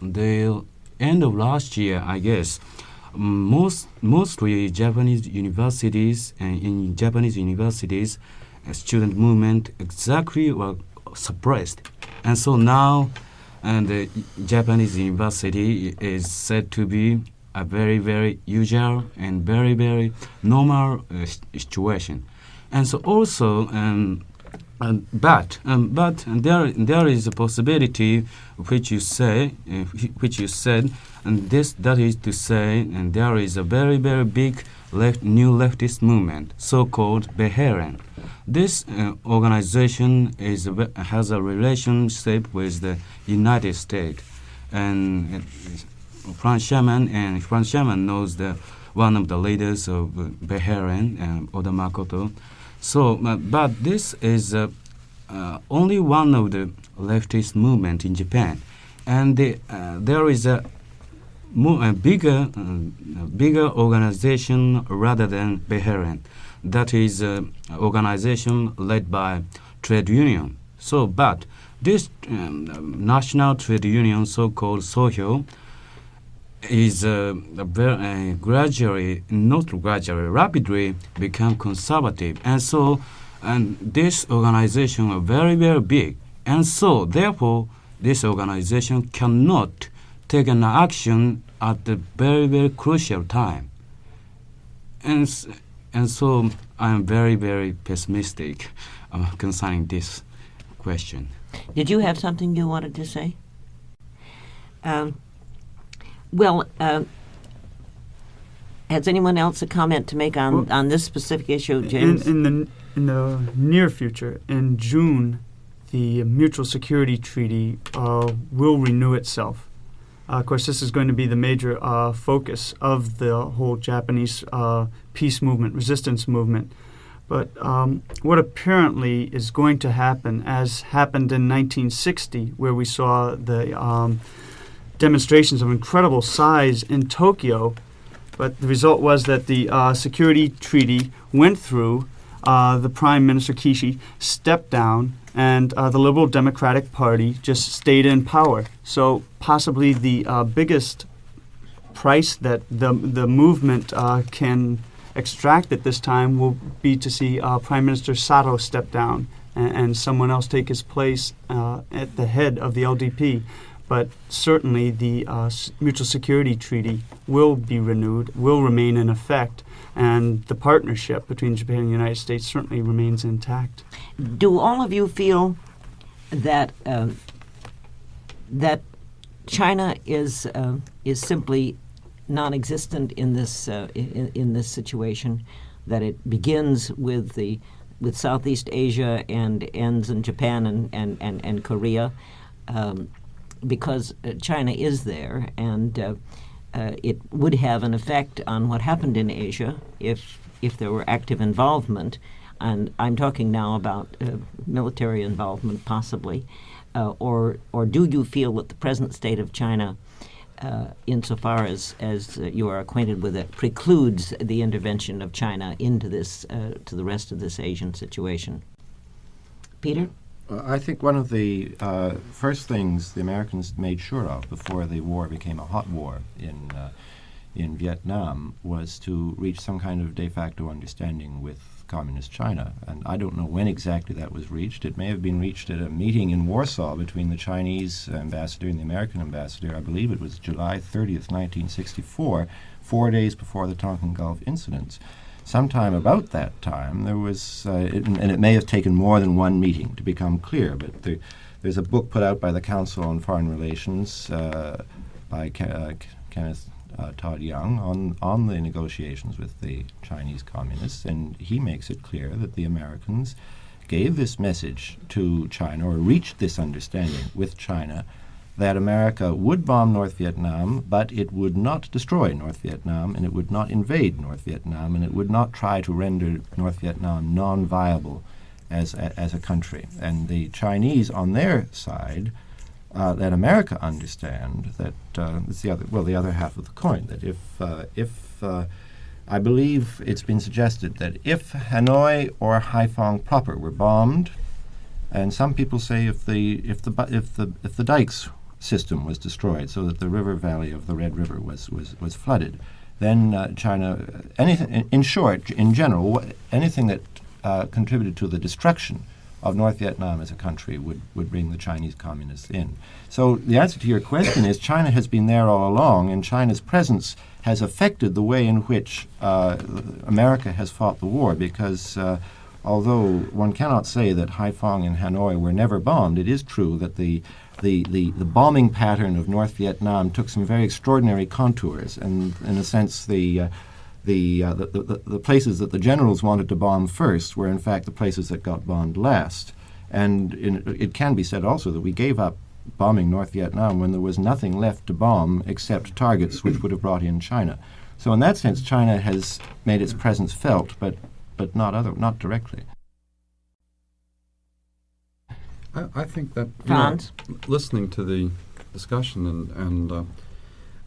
the end of last year, I guess, mostly Japanese universities, in Japanese universities, student movement exactly were suppressed. And so now, the Japanese university is said to be a very, very usual and very, very normal situation. And so also, but there is a possibility which you said, and that is to say, and there is a very, very big new leftist movement, so-called Beheren. This organization has a relationship with the United States, and Franz Schurmann knows one of the leaders of Beheren, Oda Makoto. So, but this is only one of the leftist movement in Japan, and there is a bigger organization rather than Beheren. That is an organization led by trade union. So, but this national trade union, so-called Sohyo, is rapidly become conservative. And so, this organization are very, very big. And so, therefore, this organization cannot take an action at the very, very crucial time. And so, I am very, very pessimistic concerning this question. Did you have something you wanted to say? Has anyone else a comment to make on this specific issue, James? In the near future, in June, the Mutual Security Treaty will renew itself. Of course, this is going to be the major focus of the whole Japanese peace movement, resistance movement. But what apparently is going to happen, as happened in 1960, where we saw the demonstrations of incredible size in Tokyo, but the result was that the security treaty went through, the Prime Minister Kishi stepped down, and the Liberal Democratic Party just stayed in power. So possibly the biggest price that the movement can extract at this time will be to see Prime Minister Sato step down and someone else take his place at the head of the LDP. But certainly the Mutual Security Treaty will be renewed, will remain in effect, and the partnership between Japan and the United States certainly remains intact. Do all of you feel that that China is simply non-existent in this in this situation? That it begins with Southeast Asia and ends in Japan and Korea, because China is there, and it would have an effect on what happened in Asia if there were active involvement. And I'm talking now about military involvement, possibly, or do you feel that the present state of China, insofar as you are acquainted with it, precludes the intervention of China into this to the rest of this Asian situation? Peter? I think one of the first things the Americans made sure of before the war became a hot war in Vietnam was to reach some kind of de facto understanding with Communist China. And I don't know when exactly that was reached. It may have been reached at a meeting in Warsaw between the Chinese ambassador and the American ambassador. I believe it was July 30th, 1964, 4 days before the Tonkin Gulf incidents. Sometime about that time, there was, and it may have taken more than one meeting to become clear, but there's a book put out by the Council on Foreign Relations by Kenneth Todd Young, on the negotiations with the Chinese communists, and he makes it clear that the Americans gave this message to China, or reached this understanding with China, that America would bomb North Vietnam, but it would not destroy North Vietnam, and it would not invade North Vietnam, and it would not try to render North Vietnam non-viable as a country. And the Chinese, on their side, let America understand that it's the other half of the coin. That if I believe it's been suggested that if Hanoi or Haiphong proper were bombed, and some people say if the dikes system was destroyed, so that the river valley of the Red River was flooded, then China, anything in short, in general, anything that contributed to the destruction of North Vietnam as a country would bring the Chinese communists in. So the answer to your question is China has been there all along, and China's presence has affected the way in which America has fought the war, because although one cannot say that Haiphong and Hanoi were never bombed, it is true that the bombing pattern of North Vietnam took some very extraordinary contours, and in a sense the places that the generals wanted to bomb first were in fact the places that got bombed last. And it can be said also that we gave up bombing North Vietnam when there was nothing left to bomb except targets which would have brought in China. So in that sense, China has made its presence felt, but not directly. I think that Franz? Listening to the discussion and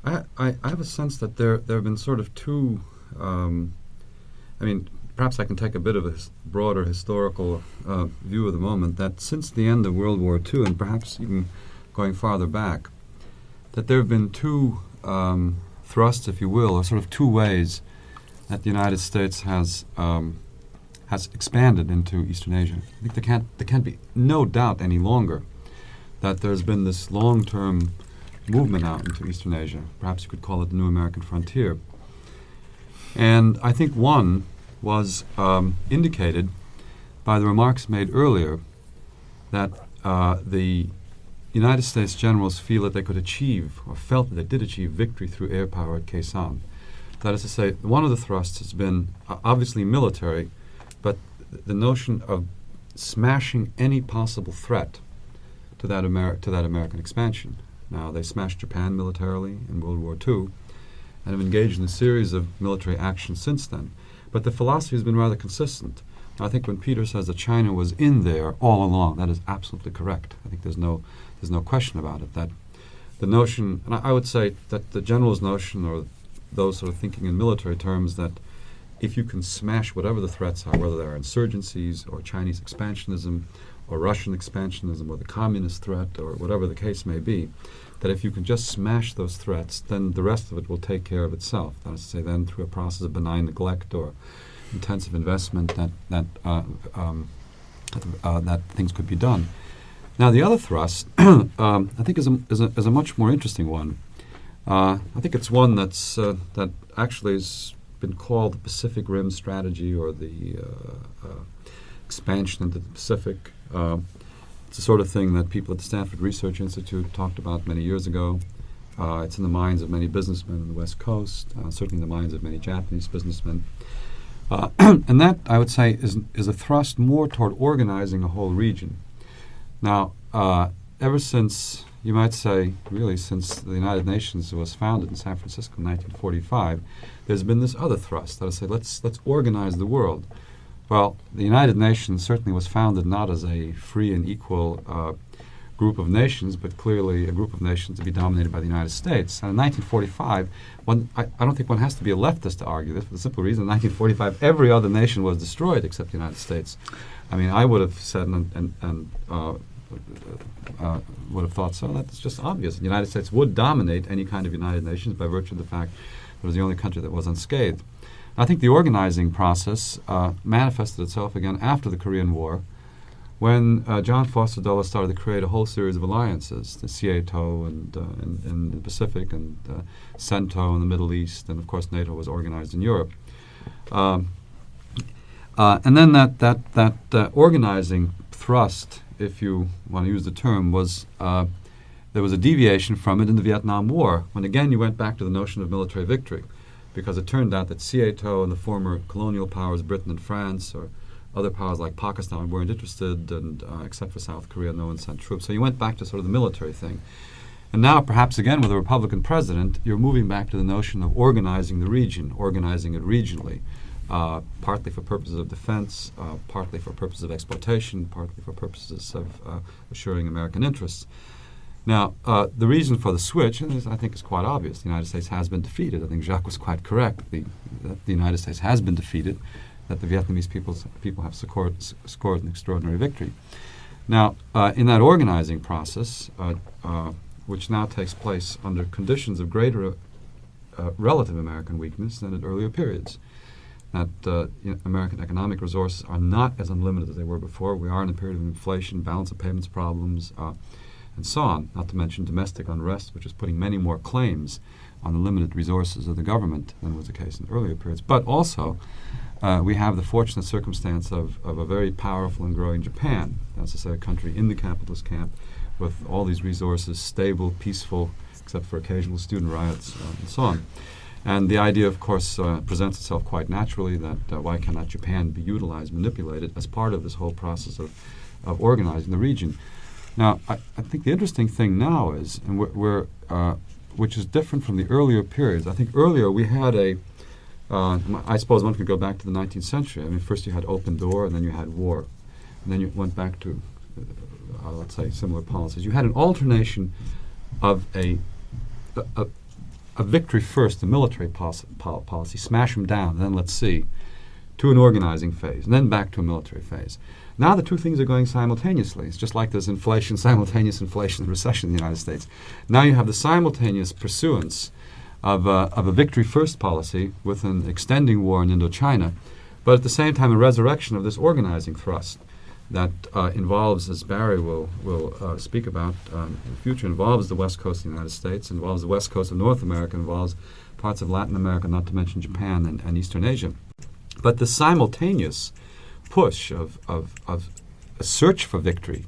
I have a sense that there have been sort of two. Perhaps I can take a bit of a broader historical view of the moment. That since the end of World War II, and perhaps even going farther back, that there have been two thrusts, if you will, or sort of two ways that the United States has expanded into Eastern Asia. I think there can't be no doubt any longer that there's been this long-term movement out into Eastern Asia. Perhaps you could call it the New American Frontier. And I think one was indicated by the remarks made earlier that the United States generals feel that they could achieve, or felt that they did achieve, victory through air power at Khe Sanh. That is to say, one of the thrusts has been obviously military, but the notion of smashing any possible threat to that American expansion. Now, they smashed Japan militarily in World War II and have engaged in a series of military actions since then. But the philosophy has been rather consistent. Now, I think when Peter says that China was in there all along, that is absolutely correct. I think there's no question about it. That the notion, and I would say that the general's notion, or those sort of thinking in military terms, that if you can smash whatever the threats are, whether they're insurgencies or Chinese expansionism or Russian expansionism or the communist threat or whatever the case may be, that if you can just smash those threats, then the rest of it will take care of itself. That is to say, then through a process of benign neglect or intensive investment, that things could be done. Now, the other thrust, I think, is a much more interesting one. I think it's one that's that actually has been called the Pacific Rim strategy, or the expansion into the Pacific. It's the sort of thing that people at the Stanford Research Institute talked about many years ago. It's in the minds of many businessmen on the West Coast, certainly in the minds of many Japanese businessmen. And that, I would say, is a thrust more toward organizing a whole region. Now, ever since, you might say, really since the United Nations was founded in San Francisco in 1945, there's been this other thrust, that is to say, let's organize the world. Well, the United Nations certainly was founded not as a free and equal group of nations, but clearly a group of nations to be dominated by the United States. And in 1945, I don't think one has to be a leftist to argue this, for the simple reason in 1945 every other nation was destroyed except the United States. I mean, I would have said and would have thought so. That's just obvious. The United States would dominate any kind of United Nations by virtue of the fact that it was the only country that was unscathed. I think the organizing process manifested itself again after the Korean War, when John Foster Dulles started to create a whole series of alliances, the CATO in the Pacific, and CENTO in the Middle East, and of course NATO was organized in Europe. And then that organizing thrust, if you want to use the term, was there was a deviation from it in the Vietnam War, when again you went back to the notion of military victory, because it turned out that SEATO and the former colonial powers, Britain and France, or other powers like Pakistan, weren't interested, and except for South Korea, no one sent troops. So you went back to sort of the military thing. And now, perhaps again with a Republican president, you're moving back to the notion of organizing the region, organizing it regionally, partly for purposes of defense, partly for purposes of exploitation, partly for purposes of assuring American interests. Now, the reason for the switch, and this, I think, is quite obvious. The United States has been defeated. I think Jacques was quite correct. That the United States has been defeated, that the Vietnamese people have scored an extraordinary victory. Now, in that organizing process, which now takes place under conditions of greater relative American weakness than at earlier periods, that American economic resources are not as unlimited as they were before. We are in a period of inflation, balance of payments problems, and so on, not to mention domestic unrest, which is putting many more claims on the limited resources of the government than was the case in earlier periods. But also, we have the fortunate circumstance of a very powerful and growing Japan, that's to say a country in the capitalist camp with all these resources, stable, peaceful, except for occasional student riots, and so on. And the idea, of course, presents itself quite naturally that why cannot Japan be utilized, manipulated as part of this whole process of organizing the region. Now, I think the interesting thing now is, and which is different from the earlier periods. I think earlier we had I suppose one could go back to the 19th century. I mean, first you had open door, and then you had war, and then you went back to, let's say, similar policies. You had an alternation of a victory first, the military policy, smash them down, and then let's see, to an organizing phase, and then back to a military phase. Now the two things are going simultaneously. It's just like there's inflation, simultaneous inflation and recession in the United States. Now you have the simultaneous pursuance of a victory-first policy with an extending war in Indochina, but at the same time a resurrection of this organizing thrust that involves, as Barry will speak about in the future, involves the west coast of the United States, involves the west coast of North America, involves parts of Latin America, not to mention Japan and Eastern Asia. But the simultaneous push of a search for victory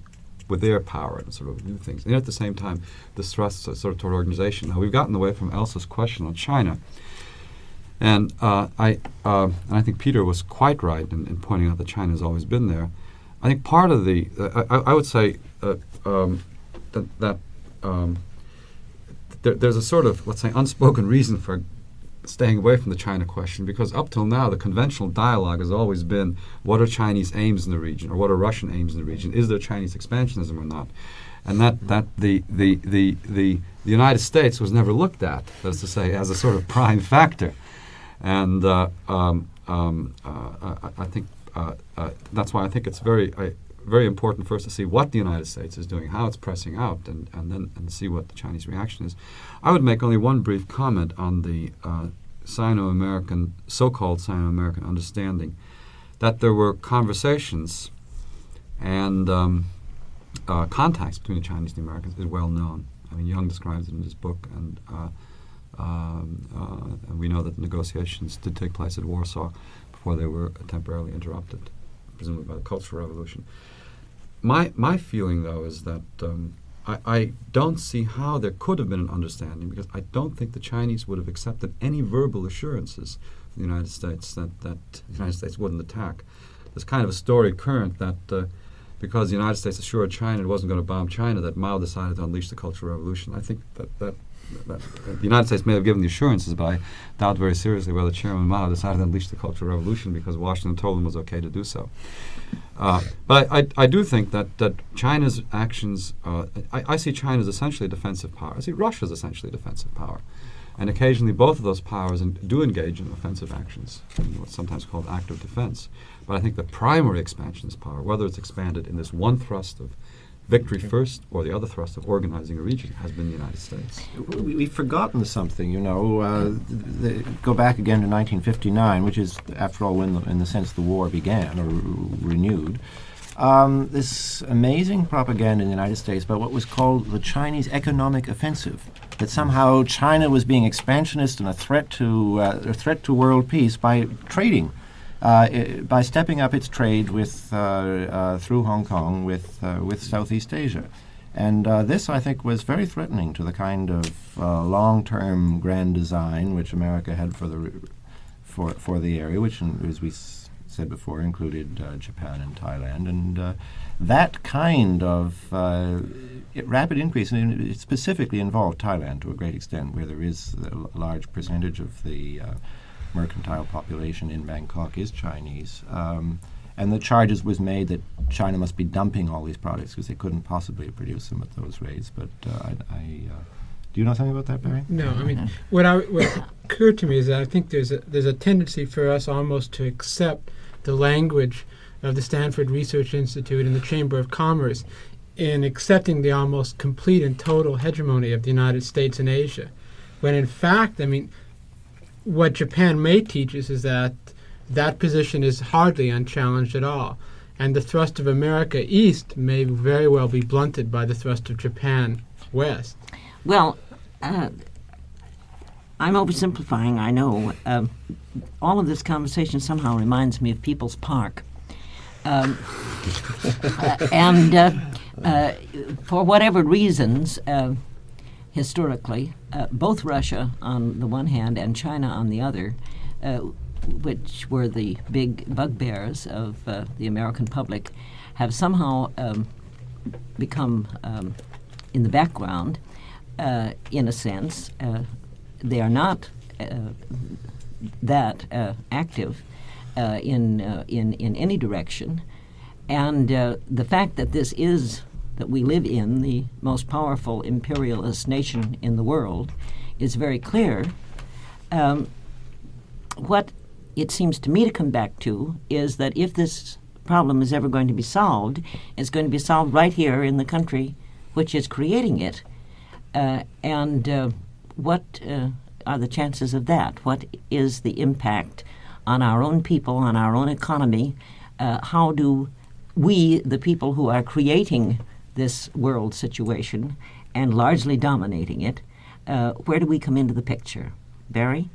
with their power and sort of new things, and at the same time this thrust sort of toward organization. Now we've gotten away from Elsa's question on China, and I think Peter was quite right in pointing out that China has always been there. I think part of the I would say there's a sort of, let's say, unspoken reason for staying away from the China question, because up till now the conventional dialogue has always been, what are Chinese aims in the region, or what are Russian aims in the region? Is there Chinese expansionism or not? And that the United States was never looked at, that is to say, as a sort of prime factor. And I think that's why I think it's very important first to see what the United States is doing, how it's pressing out, and then see what the Chinese reaction is. I would make only one brief comment on the Sino-American, so-called Sino-American understanding, that there were conversations and contacts between the Chinese and the Americans is well known. I mean, Young describes it in his book, and we know that the negotiations did take place at Warsaw before they were temporarily interrupted, presumably by the Cultural Revolution. My feeling, though, is that I don't see how there could have been an understanding, because I don't think the Chinese would have accepted any verbal assurances from the United States that the United States wouldn't attack. There's kind of a story current that because the United States assured China it wasn't going to bomb China, that Mao decided to unleash the Cultural Revolution. I think that the United States may have given the assurances, but I doubt very seriously whether Chairman Mao decided to unleash the Cultural Revolution because Washington told him it was okay to do so. But I do think that China's actions, I see China as essentially a defensive power. I see Russia as essentially a defensive power. And occasionally both of those powers do engage in offensive actions, what's sometimes called active defense. But I think the primary expansionist power, whether it's expanded in this one thrust of victory first or the other thrust of organizing a region, has been the United States. We've forgotten something, go back again to 1959, which is, after all, when, in the sense, the war began or renewed. This amazing propaganda in the United States about what was called the Chinese economic offensive, that somehow China was being expansionist and a threat to world peace by trading, by stepping up its trade with through Hong Kong with Southeast Asia. And this, I think, was very threatening to the kind of long-term grand design which America had for the area, which, as we said before, included Japan and Thailand. And that kind of rapid increase, and it specifically involved Thailand to a great extent, where there is a large percentage of the mercantile population in Bangkok is Chinese. And the charges was made that China must be dumping all these products because they couldn't possibly produce them at those rates. But do you know something about that, Barry? No, I mean, what occurred to me is that I think there's a tendency for us almost to accept the language of the Stanford Research Institute and the Chamber of Commerce in accepting the almost complete and total hegemony of the United States in Asia, when in fact, I mean, what Japan may teach us is that position is hardly unchallenged at all, and the thrust of America east may very well be blunted by the thrust of Japan west. Well, I'm oversimplifying, I know. All of this conversation somehow reminds me of People's Park. And for whatever reasons, historically, both Russia on the one hand and China on the other, which were the big bugbears of the American public, have somehow become in the background, in a sense. They are not that active in any direction. And the fact that that we live in the most powerful imperialist nation in the world is very clear. What it seems to me to come back to is that if this problem is ever going to be solved, it's going to be solved right here in the country which is creating it. What are the chances of that? What is the impact on our own people, on our own economy? How do we, the people who are creating this world situation and largely dominating it, where do we come into the picture? Barry?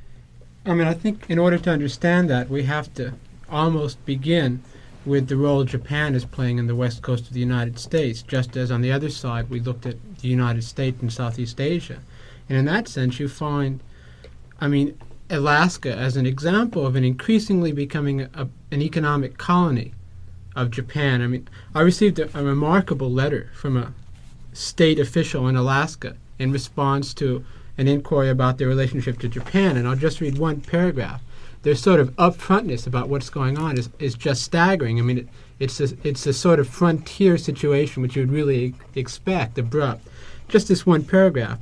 I mean, I think in order to understand that, we have to almost begin with the role Japan is playing in the west coast of the United States, just as on the other side we looked at the United States and Southeast Asia. And in that sense, you find, I mean, Alaska as an example of an increasingly becoming an economic colony of Japan. I mean, I received a remarkable letter from a state official in Alaska in response to an inquiry about their relationship to Japan, and I'll just read one paragraph. Their sort of upfrontness about what's going on is just staggering. I mean, it's a sort of frontier situation which you would really expect, abrupt. Just this one paragraph.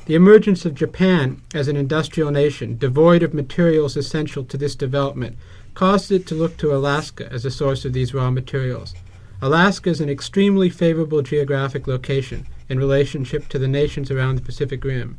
The emergence of Japan as an industrial nation, devoid of materials essential to this development, caused it to look to Alaska as a source of these raw materials. Alaska is an extremely favorable geographic location in relationship to the nations around the Pacific Rim.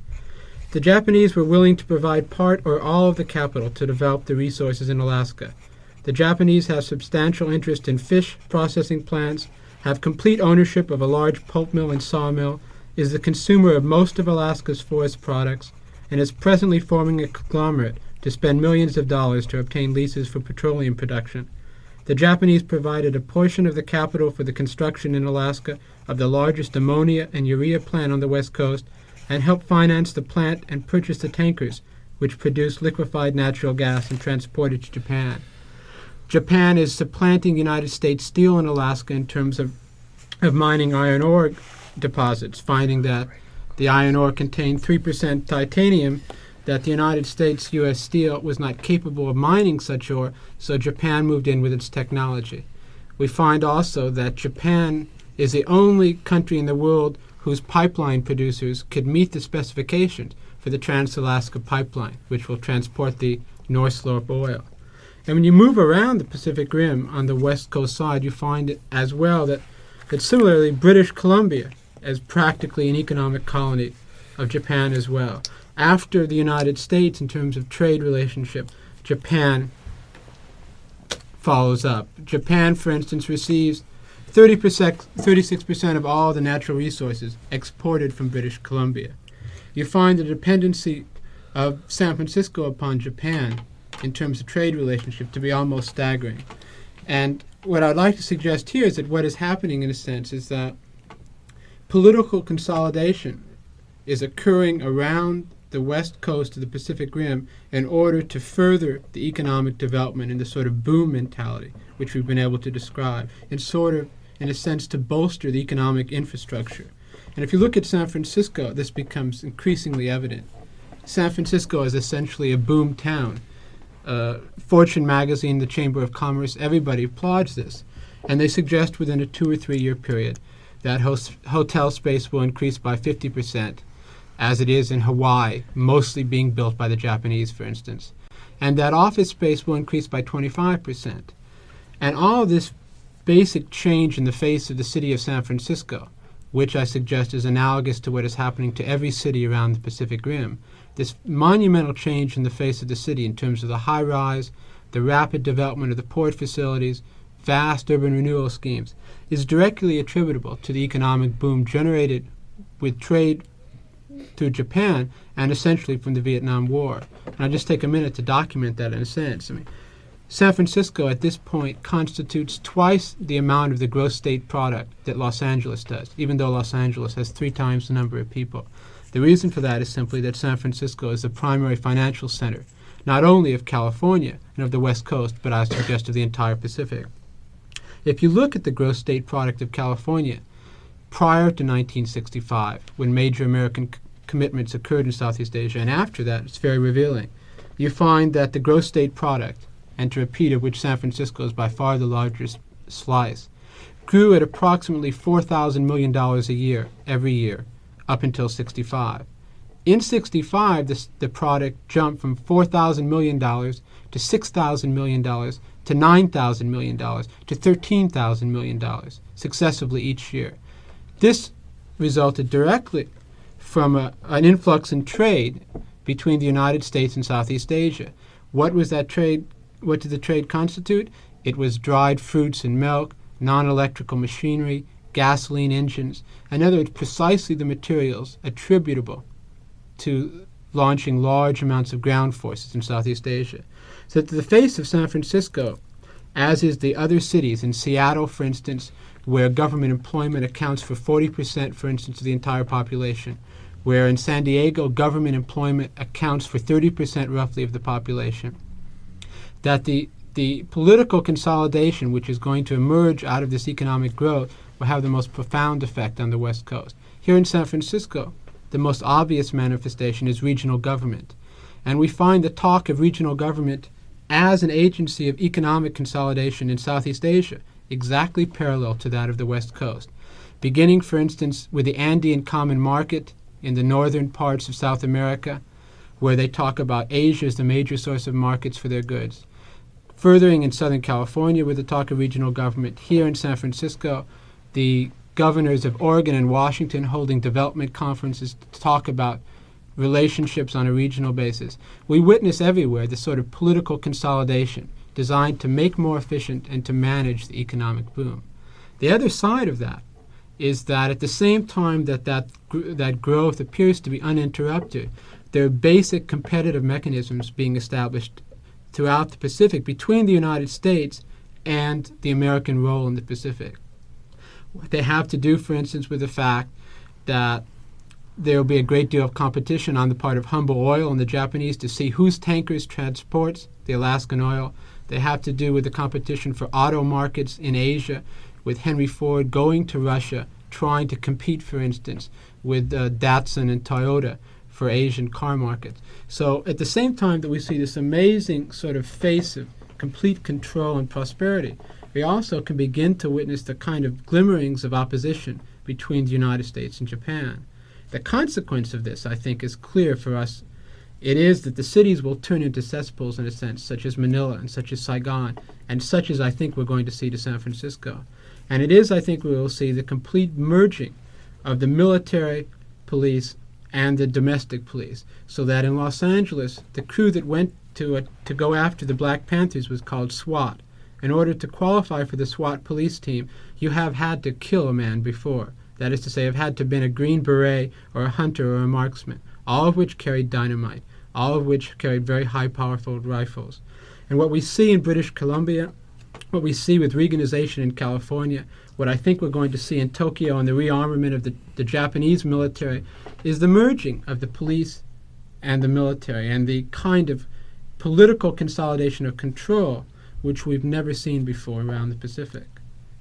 The Japanese were willing to provide part or all of the capital to develop the resources in Alaska. The Japanese have substantial interest in fish processing plants, have complete ownership of a large pulp mill and sawmill, is the consumer of most of Alaska's forest products, and is presently forming a conglomerate to spend millions of dollars to obtain leases for petroleum production. The Japanese provided a portion of the capital for the construction in Alaska of the largest ammonia and urea plant on the West Coast, and helped finance the plant and purchase the tankers which produce liquefied natural gas and transport it to Japan. Japan is supplanting United States Steel in Alaska in terms of mining iron ore deposits, finding that the iron ore contained 3% titanium, that the United States U.S. Steel was not capable of mining such ore, so Japan moved in with its technology. We find also that Japan is the only country in the world whose pipeline producers could meet the specifications for the Trans-Alaska Pipeline, which will transport the North Slope oil. And when you move around the Pacific Rim on the west coast side, you find it as well that similarly British Columbia is practically an economic colony of Japan as well. After the United States, in terms of trade relationship, Japan follows up. Japan, for instance, receives 36% of all the natural resources exported from British Columbia. You find the dependency of San Francisco upon Japan in terms of trade relationship to be almost staggering. And what I'd like to suggest here is that what is happening, in a sense, is that political consolidation is occurring around the west coast of the Pacific Rim in order to further the economic development and the sort of boom mentality which we've been able to describe, and sort of, in a sense, to bolster the economic infrastructure. And if you look at San Francisco, this becomes increasingly evident. San Francisco is essentially a boom town. Fortune magazine, the Chamber of Commerce, everybody applauds this. And they suggest within a 2 or 3 year period that hotel space will increase by 50%, as it is in Hawaii, mostly being built by the Japanese, for instance. And that office space will increase by 25%. And all of this basic change in the face of the city of San Francisco, which I suggest is analogous to what is happening to every city around the Pacific Rim, this monumental change in the face of the city in terms of the high rise, the rapid development of the port facilities, vast urban renewal schemes, is directly attributable to the economic boom generated with trade through Japan and essentially from the Vietnam War. And I'll just take a minute to document that in a sense. I mean, San Francisco at this point constitutes twice the amount of the gross state product that Los Angeles does, even though Los Angeles has 3 times the number of people. The reason for that is simply that San Francisco is the primary financial center, not only of California and of the West Coast, but I suggest of the entire Pacific. If you look at the gross state product of California prior to 1965, when major American commitments occurred in Southeast Asia, and after that, it's very revealing. You find that the gross state product, and to repeat, of which San Francisco is by far the largest slice, grew at approximately $4,000 million a year, every year, up until 65. In 65, the product jumped from $4,000 million to $6,000 million to $9,000 million to $13,000 million, successively each year. This resulted directly from an influx in trade between the United States and Southeast Asia. What was that trade? What did the trade constitute? It was dried fruits and milk, non-electrical machinery, gasoline engines, in other words, precisely the materials attributable to launching large amounts of ground forces in Southeast Asia. So that the face of San Francisco, as is the other cities, in Seattle, for instance, where government employment accounts for 40%, for instance, of the entire population, where in San Diego, government employment accounts for 30% roughly of the population, that the political consolidation which is going to emerge out of this economic growth will have the most profound effect on the West Coast. Here in San Francisco, the most obvious manifestation is regional government. And we find the talk of regional government as an agency of economic consolidation in Southeast Asia exactly parallel to that of the West Coast. Beginning, for instance, with the Andean Common Market in the northern parts of South America, where they talk about Asia as the major source of markets for their goods. Furthering in Southern California with the talk of regional government. Here in San Francisco, the governors of Oregon and Washington holding development conferences to talk about relationships on a regional basis. We witness everywhere this sort of political consolidation designed to make more efficient and to manage the economic boom. The other side of that is that at the same time that growth appears to be uninterrupted, there are basic competitive mechanisms being established throughout the Pacific between the United States and the American role in the Pacific. What they have to do, for instance, with the fact that there will be a great deal of competition on the part of Humble Oil and the Japanese to see whose tankers transports the Alaskan oil. They have to do with the competition for auto markets in Asia, with Henry Ford going to Russia, trying to compete, for instance, with Datsun and Toyota for Asian car markets. So at the same time that we see this amazing sort of face of complete control and prosperity, we also can begin to witness the kind of glimmerings of opposition between the United States and Japan. The consequence of this, I think, is clear for us. It is that the cities will turn into cesspools in a sense, such as Manila and such as Saigon, and such as I think we're going to see to San Francisco. And it is, I think, we will see the complete merging of the military police and the domestic police, so that in Los Angeles, the crew that went to go after the Black Panthers was called SWAT. In order to qualify for the SWAT police team, you have had to kill a man before. That is to say, have had to have been a Green Beret or a hunter or a marksman, all of which carried dynamite, all of which carried very high, powerful rifles. And what we see in British Columbia, what we see with Reaganization in California, what I think we're going to see in Tokyo and the rearmament of the Japanese military, is the merging of the police and the military and the kind of political consolidation of control which we've never seen before around the Pacific.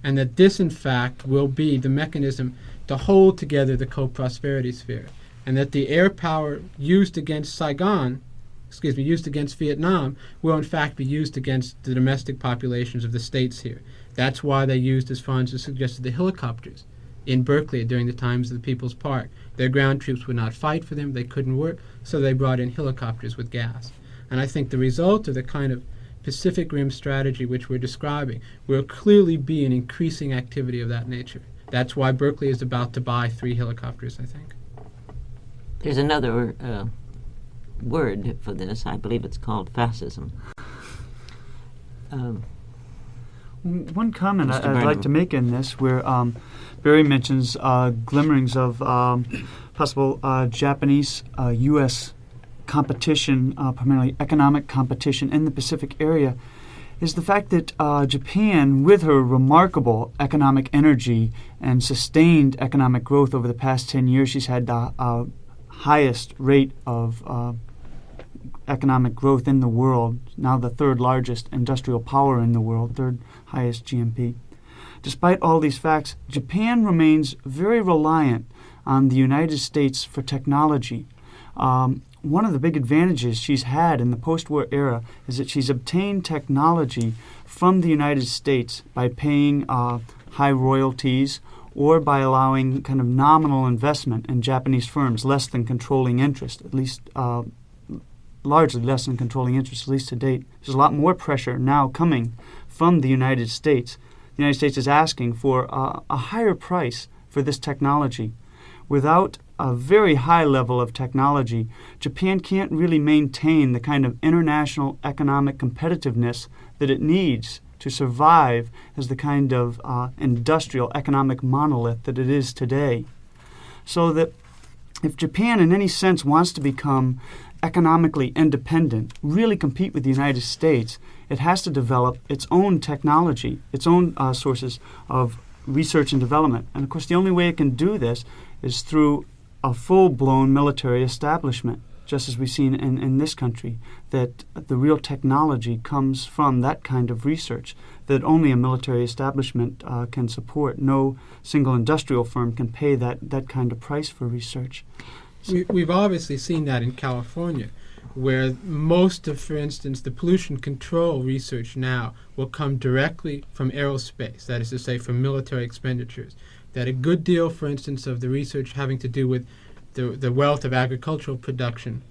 And that this, in fact, will be the mechanism to hold together the co-prosperity sphere. And that the air power used against used against Vietnam will in fact be used against the domestic populations of the states here. That's why they used, as Franz has suggested, the helicopters in Berkeley during the times of the People's Park. Their ground troops would not fight for them, they couldn't work, so they brought in helicopters with gas. And I think the result of the kind of Pacific Rim strategy which we're describing will clearly be an increasing activity of that nature. That's why Berkeley is about to buy 3 helicopters, I think. There's another word for this. I believe it's called fascism. One comment Mr. I'd like Burnham. to make in this, where Barry mentions glimmerings of possible Japanese-U.S. competition, primarily economic competition in the Pacific area, is the fact that Japan, with her remarkable economic energy and sustained economic growth over the past 10 years, she's had the highest rate of economic growth in the world, now the 3rd largest industrial power in the world, 3rd highest GNP. Despite all these facts, Japan remains very reliant on the United States for technology. One of the big advantages she's had in the post-war era is that she's obtained technology from the United States by paying high royalties or by allowing kind of nominal investment in Japanese firms, less than controlling interest, at least largely less than controlling interest, at least to date. There's a lot more pressure now coming from the United States. The United States is asking for a higher price for this technology. Without a very high level of technology, Japan can't really maintain the kind of international economic competitiveness that it needs to survive as the kind of industrial economic monolith that it is today. So that if Japan in any sense wants to become economically independent, really compete with the United States, it has to develop its own technology, its own sources of research and development. And of course, the only way it can do this is through a full-blown military establishment, just as we've seen in this country, that the real technology comes from that kind of research that only a military establishment can support. No single industrial firm can pay that kind of price for research. We've obviously seen that in California, where most of, for instance, the pollution control research now will come directly from aerospace, that is to say, from military expenditures. That a good deal, for instance, of the research having to do with the wealth of agricultural production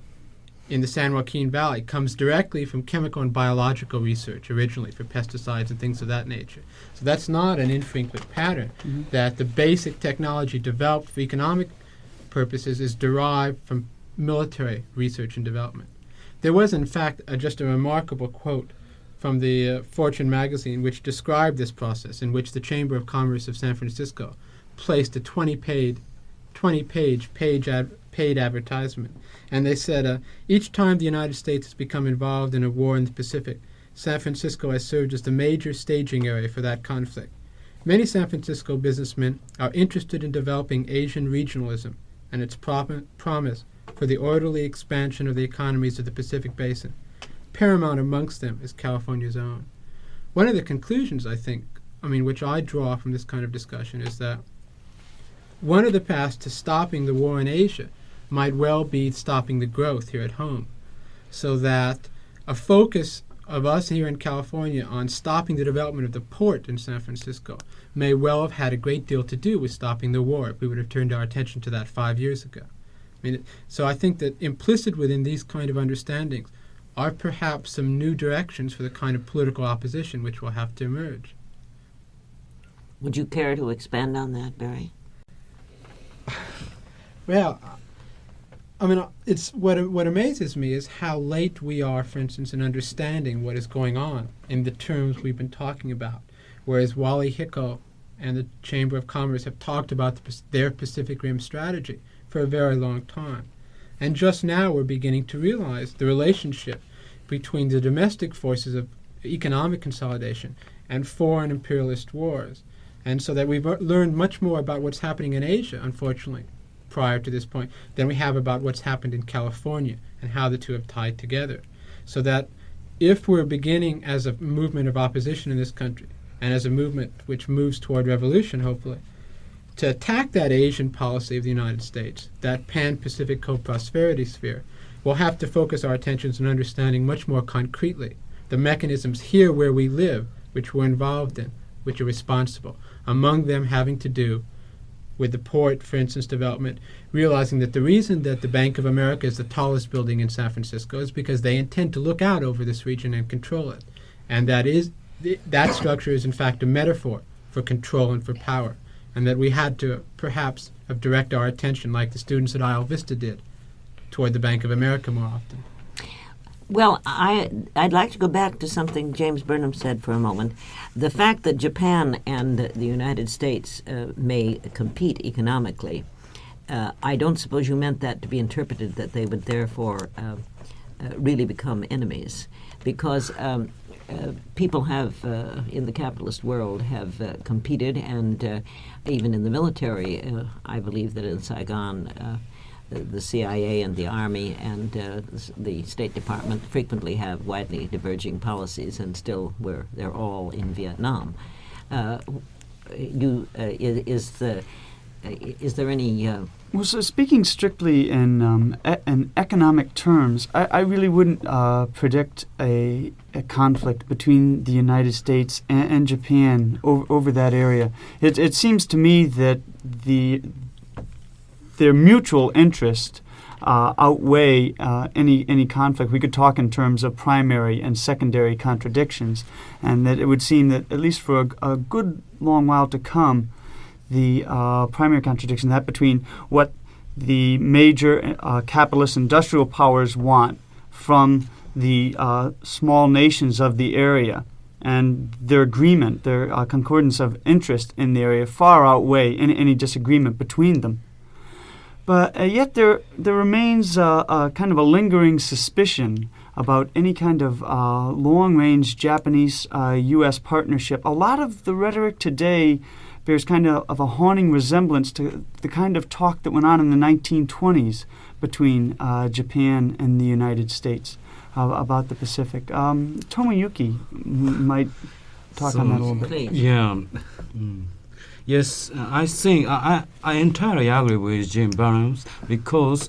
in the San Joaquin Valley comes directly from chemical and biological research originally for pesticides and things of that nature. So that's not an infrequent pattern, that the basic technology developed for economic purposes is derived from military research and development. There was, in fact, just a remarkable quote from the Fortune magazine which described this process, in which the Chamber of Commerce of San Francisco placed a 20-page paid advertisement. And they said, each time the United States has become involved in a war in the Pacific, San Francisco has served as the major staging area for that conflict. Many San Francisco businessmen are interested in developing Asian regionalism and its promise for the orderly expansion of the economies of the Pacific Basin. Paramount amongst them is California's own. One of the conclusions, I think, which I draw from this kind of discussion, is that one of the paths to stopping the war in Asia might well be stopping the growth here at home, so that a focus of us here in California on stopping the development of the port in San Francisco may well have had a great deal to do with stopping the war if we would have turned our attention to that 5 years ago. So I think that implicit within these kind of understandings are perhaps some new directions for the kind of political opposition which will have to emerge. Would you care to expand on that, Barry? Well, it's what amazes me is how late we are, for instance, in understanding what is going on in the terms we've been talking about. Whereas Wally Hicko and the Chamber of Commerce have talked about their Pacific Rim strategy for a very long time. And just now we're beginning to realize the relationship between the domestic forces of economic consolidation and foreign imperialist wars. And so that we've learned much more about what's happening in Asia, unfortunately, prior to this point, than we have about what's happened in California and how the two have tied together. So that if we're beginning as a movement of opposition in this country, and as a movement which moves toward revolution, hopefully, to attack that Asian policy of the United States, that pan-Pacific co-prosperity sphere, we'll have to focus our attentions on understanding much more concretely the mechanisms here where we live, which we're involved in, which are responsible, among them having to do with the port, for instance, development, realizing that the reason that the Bank of America is the tallest building in San Francisco is because they intend to look out over this region and control it. And that structure is, in fact, a metaphor for control and for power, and that we had to perhaps have direct our attention, like the students at Isle Vista did, toward the Bank of America more often. Well, I'd like to go back to something James Burnham said for a moment. The fact that Japan and the United States may compete economically, I don't suppose you meant that to be interpreted that they would therefore really become enemies, because people have, in the capitalist world, have competed, and even in the military, I believe that in Saigon, the CIA and the Army and the State Department frequently have widely diverging policies, and still they're all in Vietnam. Is there any? Well, so speaking strictly in economic terms, I really wouldn't predict a conflict between the United States and Japan over that area. It seems to me that their mutual interest outweigh any conflict. We could talk in terms of primary and secondary contradictions, and that it would seem that at least for a good long while to come, the primary contradiction, that between what the major capitalist industrial powers want from the small nations of the area, and their agreement, their concordance of interest in the area far outweigh any disagreement between them. But yet there remains kind of a lingering suspicion about any kind of long-range Japanese-U.S. partnership. A lot of the rhetoric today bears kind of a haunting resemblance to the kind of talk that went on in the 1920s between Japan and the United States about the Pacific. Tomoyuki might talk on that a little bit. Please. Yeah. Yes, I think I entirely agree with Jim Barnes, because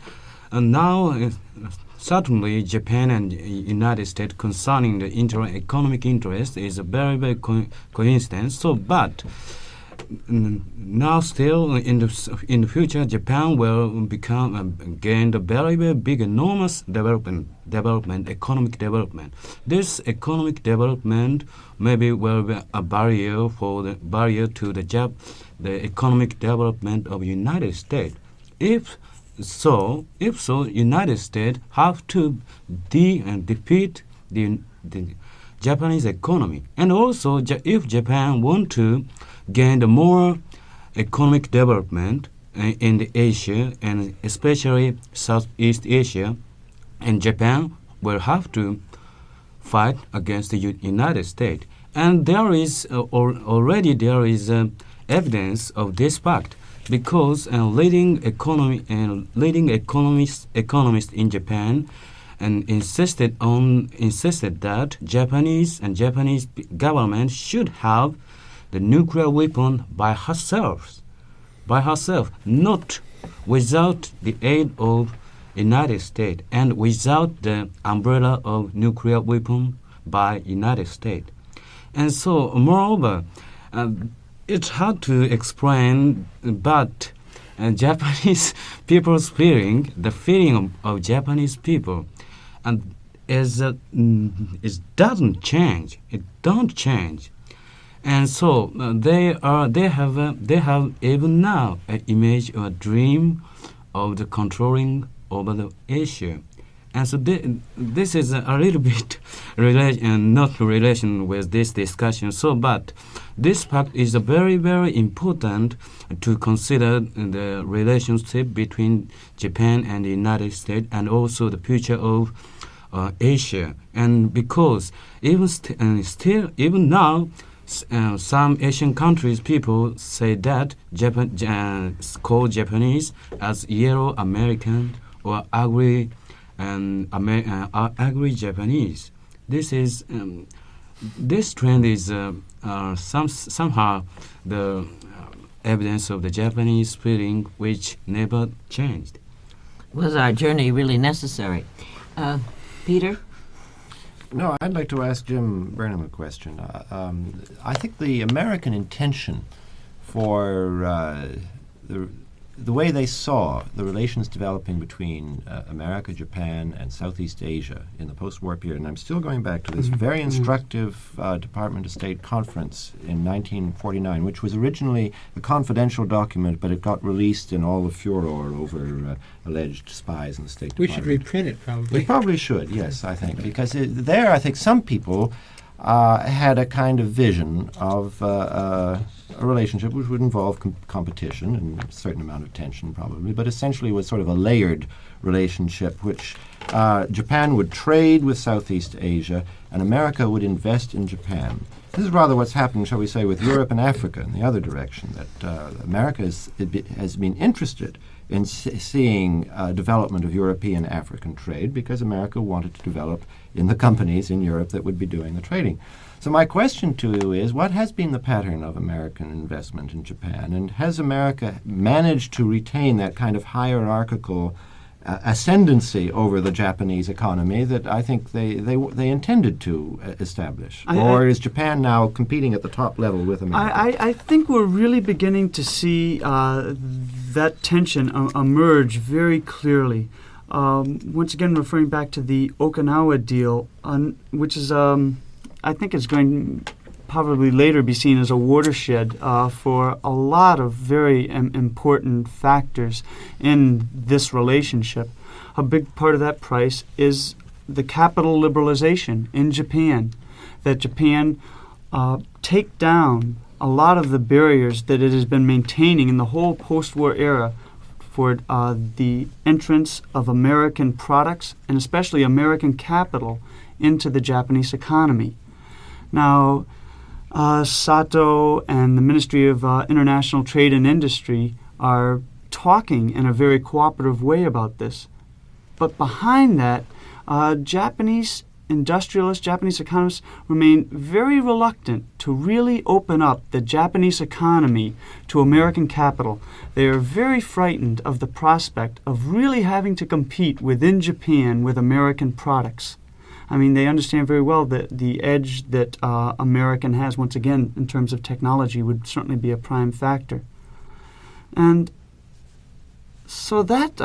now certainly Japan and United States concerning the economic interest is a very, very coincidence. So, but now still in the future, Japan will gain the very, very big, enormous economic development. This economic development maybe will be a barrier to the economic development of United States. If so, United States have to defeat the Japanese economy, and also if Japan want to gain the more economic development in the Asia, and especially Southeast Asia, and Japan will have to fight against the United States. And there is already evidence of this fact, because leading economists in Japan and insisted that Japanese government should have the nuclear weapon by herself, not without the aid of United States and without the umbrella of nuclear weapon by United States. And so, moreover, it's hard to explain, but Japanese people's the feeling of Japanese people, and it doesn't change. It don't change. And so they have even now an image or a dream of the controlling over the Asia. And so this is a little bit not relation with this discussion. So, but this fact is very, very important to consider the relationship between Japan and the United States, and also the future of Asia, and because still even now, some Asian countries people say that call Japanese as yellow American or ugly and ugly Japanese. This trend is somehow the evidence of the Japanese feeling which never changed. Was our journey really necessary? Peter? No, I'd like to ask Jim Burnham a question. I think the American intention for the way they saw the relations developing between America, Japan, and Southeast Asia in the post-war period, and I'm still going back to this very instructive Department of State conference in 1949, which was originally a confidential document, but it got released in all the furor over alleged spies in the State We Department. should reprint it, probably. We probably should, yes, I think, because there I think some people had a kind of vision of a relationship which would involve competition and a certain amount of tension probably, but essentially was sort of a layered relationship which Japan would trade with Southeast Asia and America would invest in Japan. This is rather what's happening, shall we say, with Europe and Africa in the other direction, that America has been interested in seeing development of European African trade because America wanted to develop in the companies in Europe that would be doing the trading. So my question to you is, what has been the pattern of American investment in Japan, and has America managed to retain that kind of hierarchical ascendancy over the Japanese economy that I think they intended to establish? Or is Japan now competing at the top level with America? I think we're really beginning to see that tension emerge very clearly. Once again, referring back to the Okinawa deal, which is, I think is going to probably later be seen as a watershed for a lot of very important factors in this relationship. A big part of that price is the capital liberalization in Japan, that Japan take down a lot of the barriers that it has been maintaining in the whole post-war era for the entrance of American products and especially American capital into the Japanese economy. Now, Sato and the Ministry of International Trade and Industry are talking in a very cooperative way about this. But behind that, Japanese industrialists, Japanese economists remain very reluctant to really open up the Japanese economy to American capital. They are very frightened of the prospect of really having to compete within Japan with American products. I mean, they understand very well that the edge that American has, once again, in terms of technology, would certainly be a prime factor. And so that,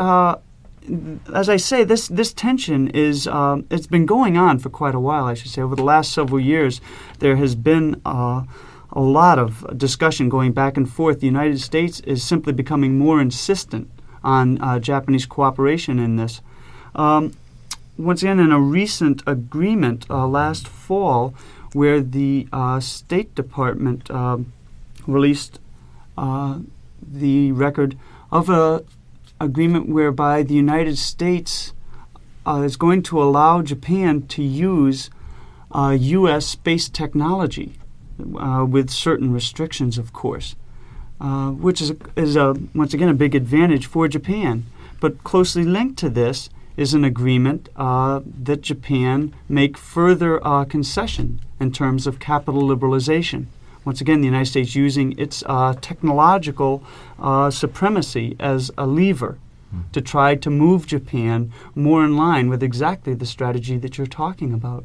as I say, this tension is, it's been going on for quite a while, I should say. Over the last several years, there has been a lot of discussion going back and forth. The United States is simply becoming more insistent on Japanese cooperation in this. Once again, in a recent agreement last fall, where the State Department released the record of a agreement whereby the United States is going to allow Japan to use U.S. space technology with certain restrictions, of course, which is once again a big advantage for Japan. But closely linked to this is an agreement that Japan make further concession in terms of capital liberalization. Once again, the United States using its technological supremacy as a lever to try to move Japan more in line with exactly the strategy that you're talking about.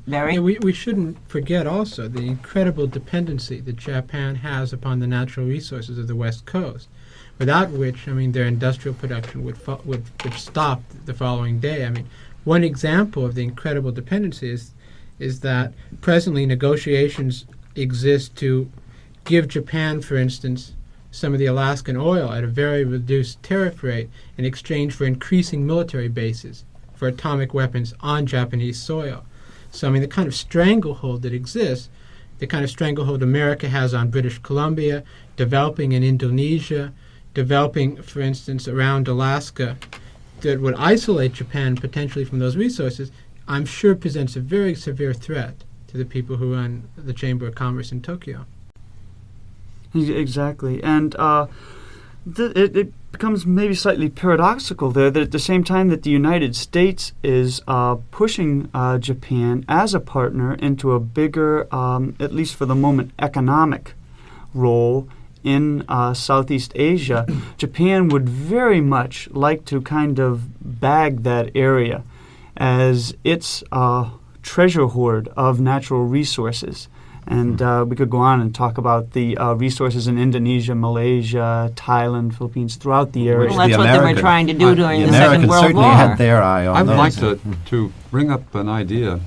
Larry? Yeah, we shouldn't forget also the incredible dependency that Japan has upon the natural resources of the West Coast, without which, I mean, their industrial production would stop the following day. I mean, one example of the incredible dependency is that presently negotiations exist to give Japan, for instance, some of the Alaskan oil at a very reduced tariff rate in exchange for increasing military bases for atomic weapons on Japanese soil. So, I mean, the kind of stranglehold that exists, the kind of stranglehold America has on British Columbia, developing in Indonesia, developing, for instance, around Alaska, that would isolate Japan potentially from those resources, I'm sure presents a very severe threat to the people who run the Chamber of Commerce in Tokyo. Exactly. And it becomes maybe slightly paradoxical there that at the same time that the United States is pushing Japan as a partner into a bigger, at least for the moment, economic role in Southeast Asia, Japan would very much like to kind of bag that area as its treasure hoard of natural resources. And we could go on and talk about the resources in Indonesia, Malaysia, Thailand, Philippines, throughout the area. Well, that's what they were trying to do during the Second Americans World certainly War. had their eye on I would those. like to bring up an idea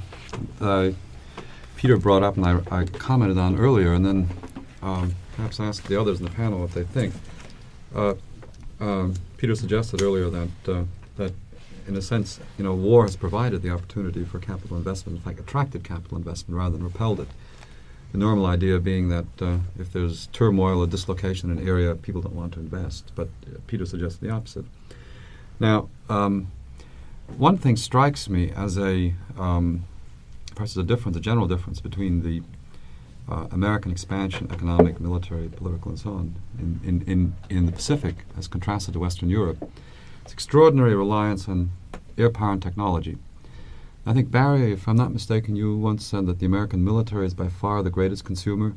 Peter brought up and I commented on earlier, and then perhaps ask the others in the panel what they think. Peter suggested earlier that in a sense, war has provided the opportunity for capital investment, in fact attracted capital investment rather than repelled it. The normal idea being that if there's turmoil or dislocation in an area, people don't want to invest. But Peter suggested the opposite. Now, one thing strikes me as perhaps a general difference between the American expansion, economic, military, political, and so on, in the Pacific as contrasted to Western Europe. It's extraordinary reliance on air power and technology. I think, Barry, if I'm not mistaken, you once said that the American military is by far the greatest consumer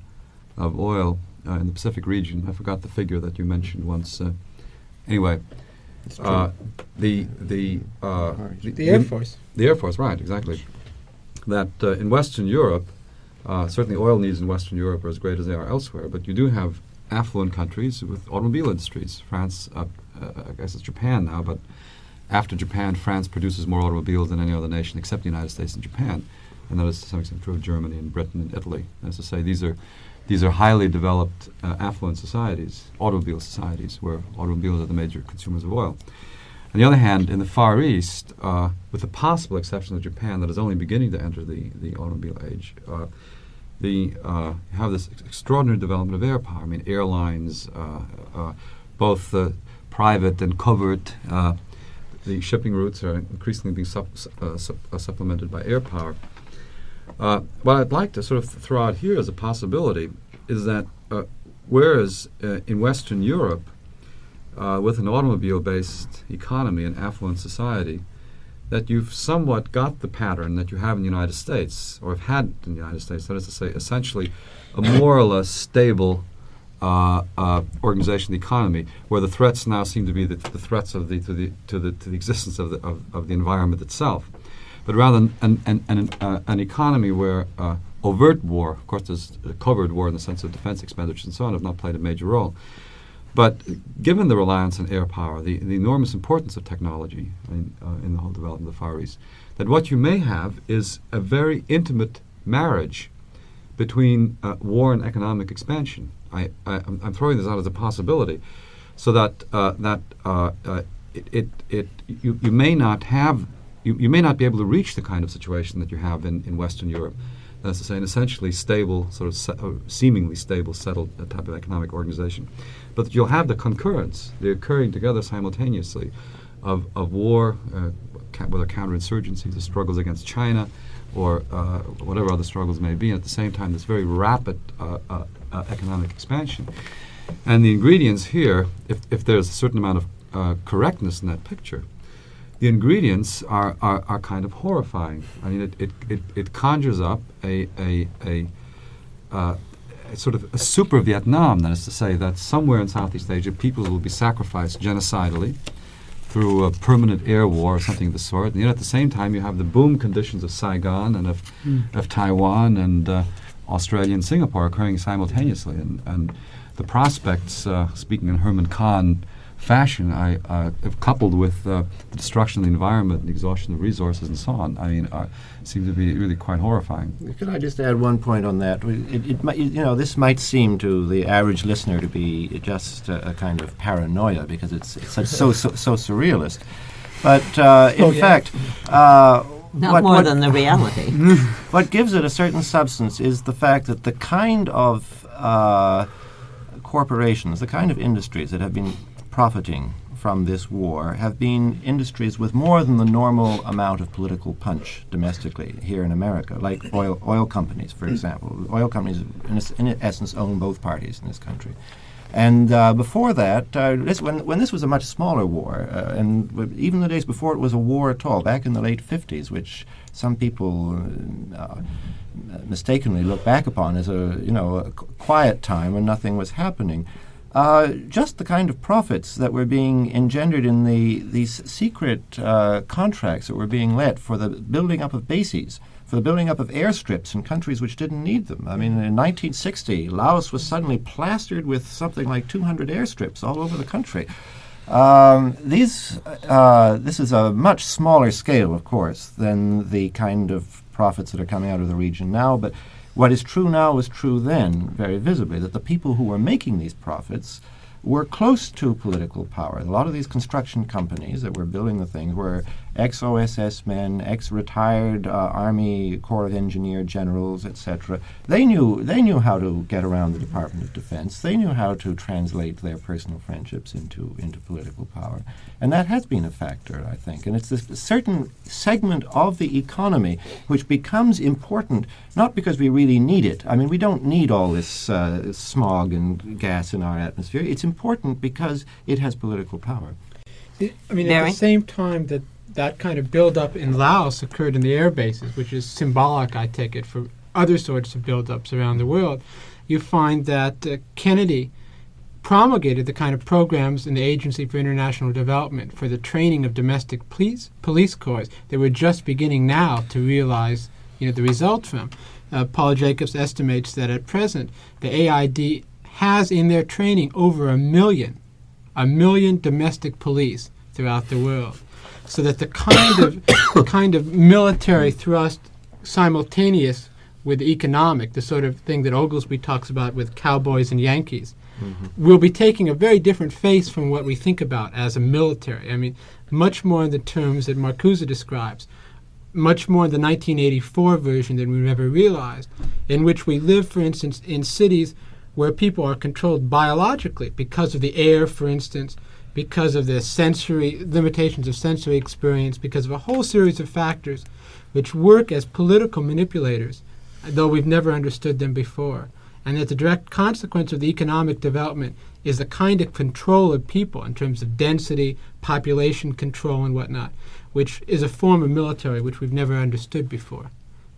of oil in the Pacific region. I forgot the figure that you mentioned once. Anyway, the Air Force. The Air Force, right, exactly. That in Western Europe, certainly oil needs in Western Europe are as great as they are elsewhere, but you do have affluent countries with automobile industries. France, I guess it's Japan now, but after Japan, France produces more automobiles than any other nation except the United States and Japan. And that is to some extent true of Germany and Britain and Italy. As to say, these are highly developed, affluent societies, automobile societies, where automobiles are the major consumers of oil. On the other hand, in the Far East, with the possible exception of Japan that is only beginning to enter the automobile age, you have this extraordinary development of air power. I mean, airlines, both private and covert, the shipping routes are increasingly being supplemented by air power. What I'd like to sort of throw out here as a possibility is that whereas in Western Europe, with an automobile-based economy and affluent society, that you've somewhat got the pattern that you have in the United States, or have had in the United States, that is to say, essentially a more or less stable organization of the economy, where the threats now seem to be the threats of to the existence of the environment itself, but rather an economy where overt war, of course, there's covert war in the sense of defense expenditures and so on, have not played a major role. But given the reliance on air power, the enormous importance of technology in the whole development of the Far East, that what you may have is a very intimate marriage between war and economic expansion. I'm throwing this out as a possibility, so that you may not have you may not be able to reach the kind of situation that you have in Western Europe. That's to say, an essentially stable, seemingly stable, settled type of economic organization, but that you'll have the concurrence, the occurring together simultaneously, of war, whether counterinsurgencies, the struggles against China, or whatever other struggles may be, and at the same time this very rapid economic expansion. And the ingredients here, if there's a certain amount of correctness in that picture, the ingredients are kind of horrifying. I mean, it conjures up a sort of a super Vietnam, that is to say, that somewhere in Southeast Asia people will be sacrificed genocidally through a permanent air war or something of the sort. And yet at the same time you have the boom conditions of Saigon and of Taiwan and Australia and Singapore occurring simultaneously. And the prospects, speaking in Herman Kahn fashion, if coupled with the destruction of the environment and the exhaustion of resources and so on, seem to be really quite horrifying. Could I just add one point on that? This might seem to the average listener to be just a kind of paranoia because it's so surrealist. But in fact, not more than the reality. What gives it a certain substance is the fact that the kind of corporations, the kind of industries that have been profiting from this war have been industries with more than the normal amount of political punch domestically here in America, like oil companies, for example. Oil companies, in essence, own both parties in this country. And before that, when this was a much smaller war, and even the days before it was a war at all, back in the late 50s, which some people mistakenly look back upon as a quiet time when nothing was happening, just the kind of profits that were being engendered in these secret contracts that were being let for the building up of bases, for the building up of airstrips in countries which didn't need them. I mean, in 1960, Laos was suddenly plastered with something like 200 airstrips all over the country. This is a much smaller scale, of course, than the kind of profits that are coming out of the region now, but what is true now was true then, very visibly, that the people who were making these profits were close to political power. A lot of these construction companies that were building the things were ex-OSS men, ex-retired Army Corps of Engineer generals, etc. They knew how to get around the Department of Defense. They knew how to translate their personal friendships into political power. And that has been a factor, I think. And it's this certain segment of the economy which becomes important, not because we really need it. I mean, we don't need all this smog and gas in our atmosphere. It's important because it has political power. I mean, Barry? at the same time that kind of buildup in Laos occurred in the air bases, which is symbolic, I take it, for other sorts of buildups around the world, you find that Kennedy promulgated the kind of programs in the Agency for International Development for the training of domestic police corps that we're just beginning now to realize the results from. Paul Jacobs estimates that at present the AID has in their training over a million domestic police throughout the world, so that the kind of military thrust simultaneous with the economic, the sort of thing that Oglesby talks about with cowboys and Yankees, will be taking a very different face from what we think about as a military. I mean, much more in the terms that Marcuse describes, much more in the 1984 version than we've ever realized, in which we live, for instance, in cities where people are controlled biologically because of the air, for instance, because of the sensory limitations of sensory experience, because of a whole series of factors which work as political manipulators, though we've never understood them before. And that the direct consequence of the economic development is the kind of control of people in terms of density, population control, and whatnot, which is a form of military which we've never understood before,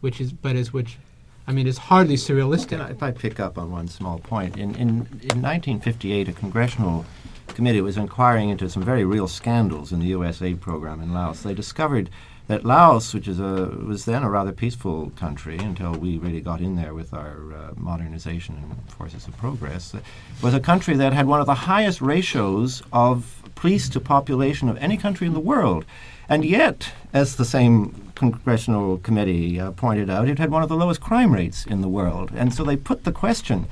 which is hardly surrealistic. If I pick up on one small point, in 1958, a congressional committee was inquiring into some very real scandals in the U.S. aid program in Laos. They discovered that Laos, which was then a rather peaceful country until we really got in there with our modernization and forces of progress, was a country that had one of the highest ratios of police to population of any country in the world. And yet, as the same congressional committee pointed out, it had one of the lowest crime rates in the world. And so they put the question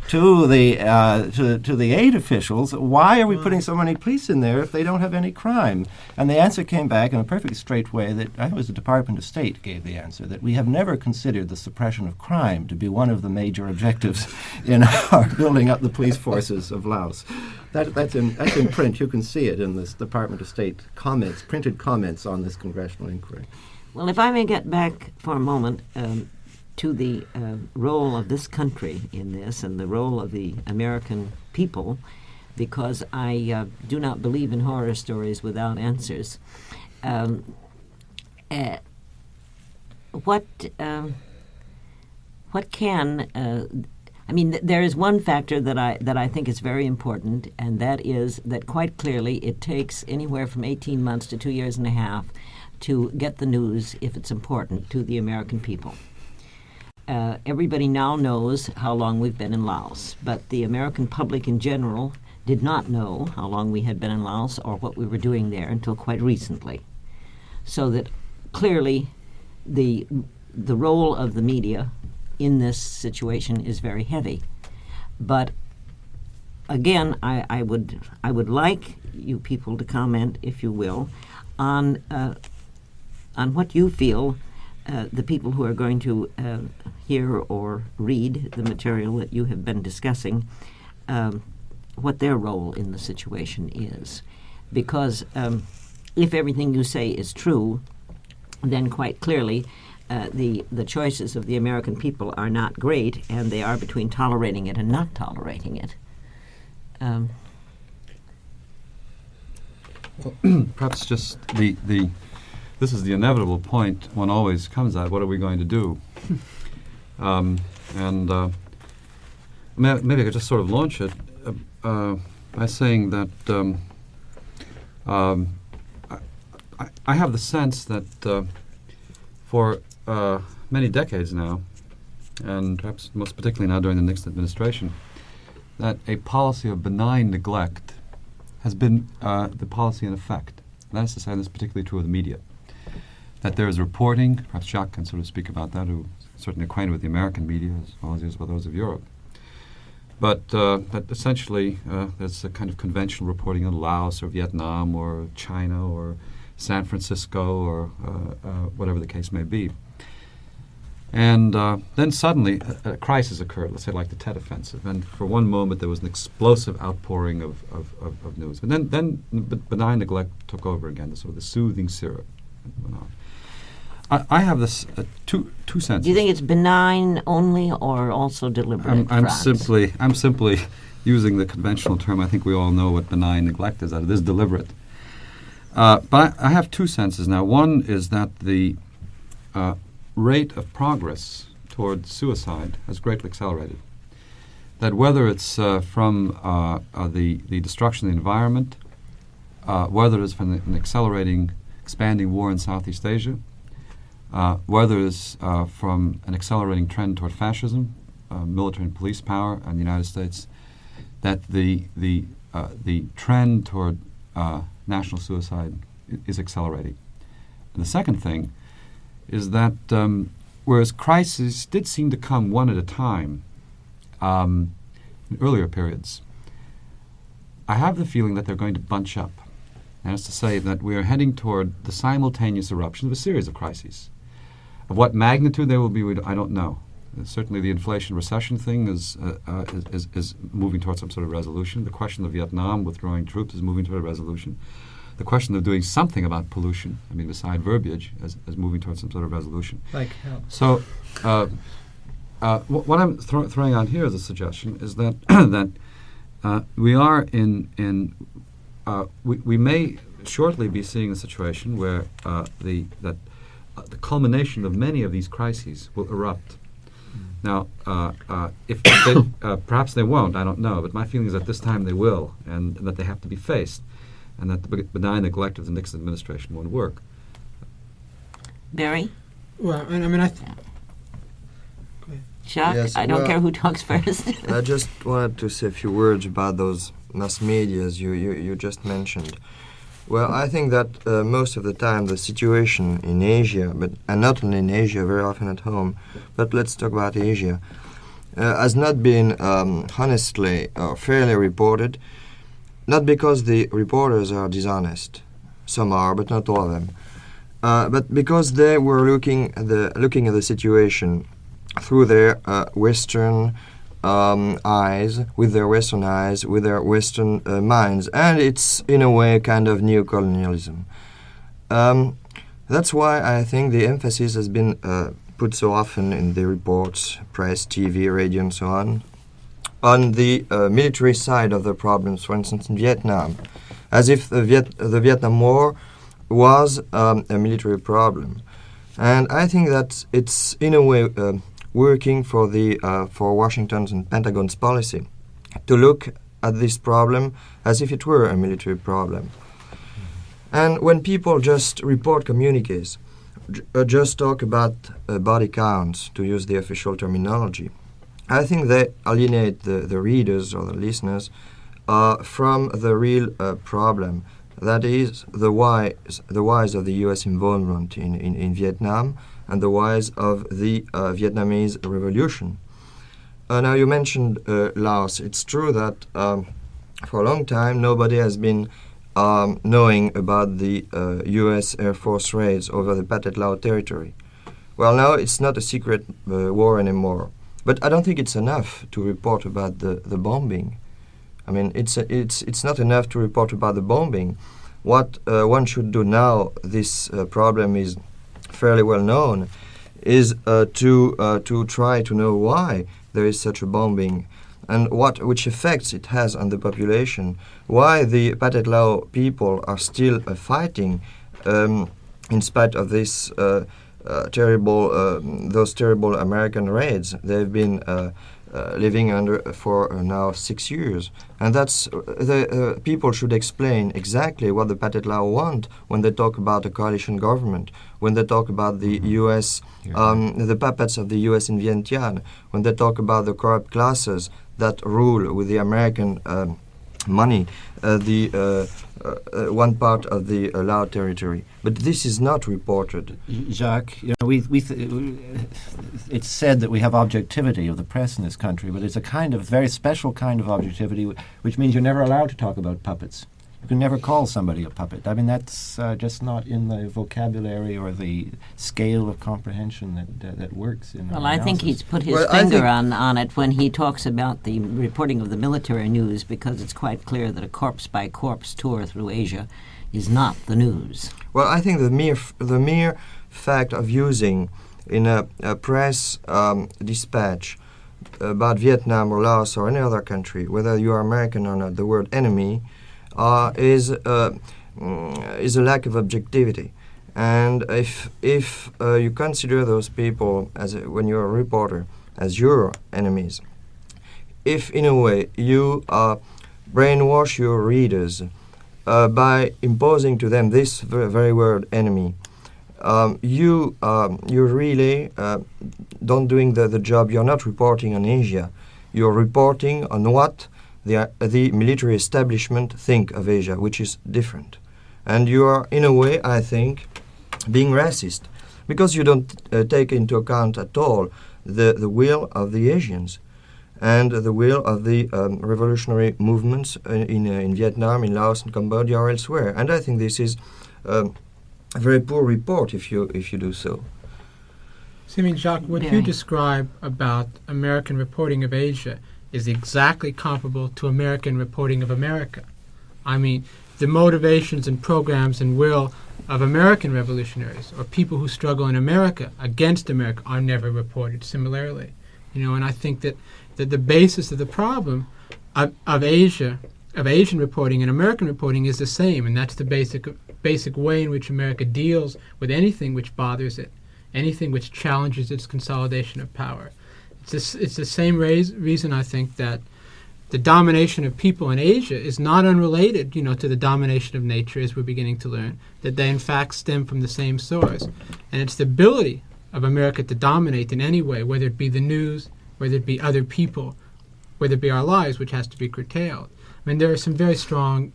to the aid officials, why are we putting so many police in there if they don't have any crime? And the answer came back in a perfectly straight way that I think it was the Department of State gave the answer, that we have never considered the suppression of crime to be one of the major objectives in our building up the police forces of Laos. That's in print. You can see it in this Department of State comments, printed comments on this congressional inquiry. Well, if I may get back for a moment to the role of this country in this and the role of the American people, because I do not believe in horror stories without answers. What can there is one factor that I think is very important, and that is that quite clearly it takes anywhere from 18 months to 2 years and a half to get the news, if it's important, to the American people. Everybody now knows how long we've been in Laos, but the American public in general did not know how long we had been in Laos or what we were doing there until quite recently. So that clearly the role of the media in this situation is very heavy. But again, I would like you people to comment, if you will, on what you feel the people who are going to hear or read the material that you have been discussing, what their role in the situation is. because if everything you say is true, then quite clearly the choices of the American people are not great, and they are between tolerating it and not tolerating it. Perhaps just this is the inevitable point one always comes at. What are we going to do? Maybe I could just sort of launch it by saying that I have the sense that for many decades now, and perhaps most particularly now during the Nixon administration, that a policy of benign neglect has been the policy in effect. And that is to say, this is particularly true of the media. That there is reporting, perhaps Jacques can sort of speak about that, who is certainly acquainted with the American media as well as he is with those of Europe. But that essentially there's a kind of conventional reporting in Laos or Vietnam or China or San Francisco or whatever the case may be. And then suddenly a crisis occurred, let's say like the Tet Offensive, and for one moment there was an explosive outpouring of news. And then benign neglect took over again, the sort of the soothing syrup went on. I have this two senses. Do you think it's benign only or also deliberate? I'm simply using the conventional term. I think we all know what benign neglect is. That it is deliberate. But I have two senses now. One is that the rate of progress toward suicide has greatly accelerated. That whether it's from the destruction of the environment, whether it's from an expanding war in Southeast Asia, whether it's from an accelerating trend toward fascism, military and police power in the United States, that the trend toward national suicide is accelerating. And the second thing is that whereas crises did seem to come one at a time in earlier periods, I have the feeling that they're going to bunch up. That is to say that we are heading toward the simultaneous eruption of a series of crises. Of what magnitude they will be, I don't know. Certainly the inflation recession thing is moving towards some sort of resolution. The question of Vietnam withdrawing troops is moving toward a resolution. The question of doing something about pollution, I mean, beside verbiage, is moving towards some sort of resolution. Like hell. So what I'm throwing out here as a suggestion is that that we are we may shortly be seeing a situation where the culmination of many of these crises will erupt. Now, if they, perhaps they won't, I don't know, but my feeling is that this time they will, and that they have to be faced, and that the benign neglect of the Nixon administration won't work. Barry? Well, I mean, Jacques? Yes, I don't well, care who talks first. I just wanted to say a few words about those mass medias you just mentioned. Well, I think that most of the time the situation in Asia, and not only in Asia, very often at home, but let's talk about Asia, has not been honestly or fairly reported, not because the reporters are dishonest. Some are, but not all of them. But because they were looking at the situation through their Western eyes, with their Western eyes, with their Western minds, and it's in a way kind of neocolonialism. That's why I think the emphasis has been put so often in the reports, press, TV, radio, and so on the military side of the problems. For instance, in Vietnam, as if the Vietnam War was a military problem, and I think that it's in a way working for Washington's and Pentagon's policy to look at this problem as if it were a military problem. And when people just report communiques, just talk about body counts, to use the official terminology, I think they alienate the readers or the listeners from the real problem. That is the whys of the U.S. involvement in Vietnam and the whys of the Vietnamese revolution. Now you mentioned Laos. It's true that for a long time nobody has been knowing about the U.S. Air Force raids over the Pathet Lao territory. Well, now it's not a secret war anymore. But I don't think it's enough to report about the bombing. I mean, it's not enough to report about the bombing. what one should do now, this problem is fairly well known, is to try to know why there is such a bombing and which effects it has on the population, why the Pathet Lao people are still fighting in spite of this those terrible American raids they've been living under for now 6 years. And that's the people should explain exactly what the Pathet Lao want when they talk about a coalition government, when they talk about the U.S., the puppets of the U.S. in Vientiane, when they talk about the corrupt classes that rule with the American money one part of the Lao territory. But this is not reported. Jacques, it's said that we have objectivity of the press in this country, but it's a kind of very special kind of objectivity, which means you're never allowed to talk about puppets. You can never call somebody a puppet. I mean, that's just not in the vocabulary or the scale of comprehension that works in Well, our I think analysis. he's put his Well, I finger think- on it when he talks about the reporting of the military news, because it's quite clear that a corpse-by-corpse tour through Asia is not the news. Well, I think the mere fact of using in a press dispatch about Vietnam or Laos or any other country, whether you are American or not, the word enemy is a lack of objectivity. And if you consider those people as when you're a reporter as your enemies, if in a way you brainwash your readers by imposing to them this very word enemy, you really don't doing the job. You're not reporting on Asia. You're reporting on what the military establishment think of Asia, which is different. And you are, in a way, I think, being racist, because you don't take into account at all the will of the Asians and the will of the revolutionary movements in Vietnam, in Laos, in Cambodia, or elsewhere. And I think this is a very poor report if you do so. So, I mean, Jacques, what Very. you describe about American reporting of Asia is exactly comparable to American reporting of America. I mean, the motivations and programs and will of American revolutionaries or people who struggle in America against America are never reported similarly. You know, and I think that the basis of the problem of Asian reporting and American reporting is the same, and that's the basic way in which America deals with anything which bothers it, anything which challenges its consolidation of power. It's the same reason I think that the domination of people in Asia is not unrelated, to the domination of nature, as we're beginning to learn, that they in fact stem from the same source. And it's the ability of America to dominate in any way, whether it be the news, whether it be other people, whether it be our lives, which has to be curtailed. I mean, there are some very strong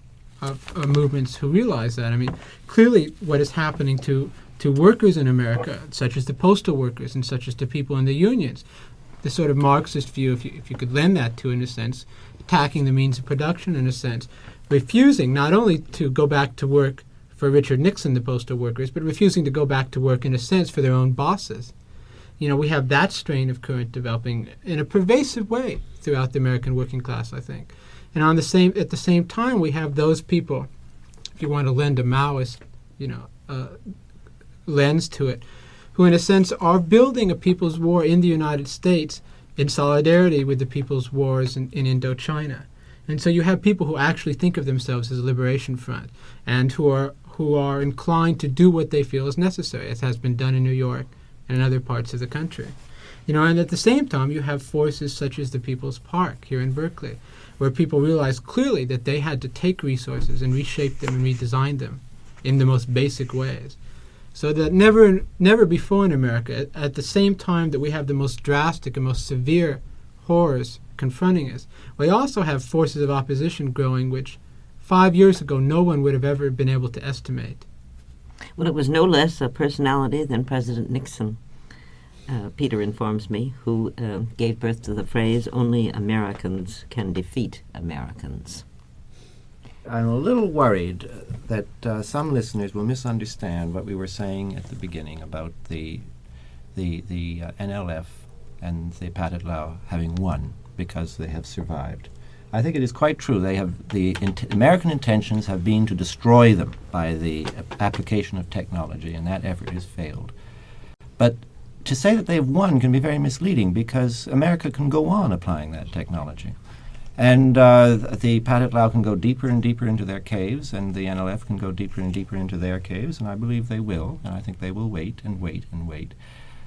movements who realize that. I mean, clearly what is happening to workers in America, such as the postal workers and such as to people in the unions, the sort of Marxist view, if you could lend that to, in a sense, attacking the means of production, in a sense, refusing not only to go back to work for Richard Nixon, the postal workers, but refusing to go back to work, in a sense, for their own bosses. We have that strain of current developing in a pervasive way throughout the American working class, I think. And at the same time, we have those people, if you want to lend a Maoist, lens to it, who in a sense are building a people's war in the United States in solidarity with the people's wars in Indochina. And so you have people who actually think of themselves as a liberation front and who are inclined to do what they feel is necessary, as has been done in New York and in other parts of the country. And at the same time, you have forces such as the People's Park here in Berkeley, where people realized clearly that they had to take resources and reshape them and redesign them in the most basic ways. So that never before in America, at the same time that we have the most drastic and most severe horrors confronting us, we also have forces of opposition growing which 5 years ago no one would have ever been able to estimate. Well, it was no less a personality than President Nixon, Peter informs me, who gave birth to the phrase, "Only Americans can defeat Americans." I'm a little worried that some listeners will misunderstand what we were saying at the beginning about the NLF and the Pathet Lao having won because they have survived. I think it is quite true. They have American intentions have been to destroy them by the application of technology, and that effort has failed. But to say that they've won can be very misleading, because America can go on applying that technology. And the Pathet Lao can go deeper and deeper into their caves, and the NLF can go deeper and deeper into their caves, and I believe they will, and I think they will wait and wait and wait.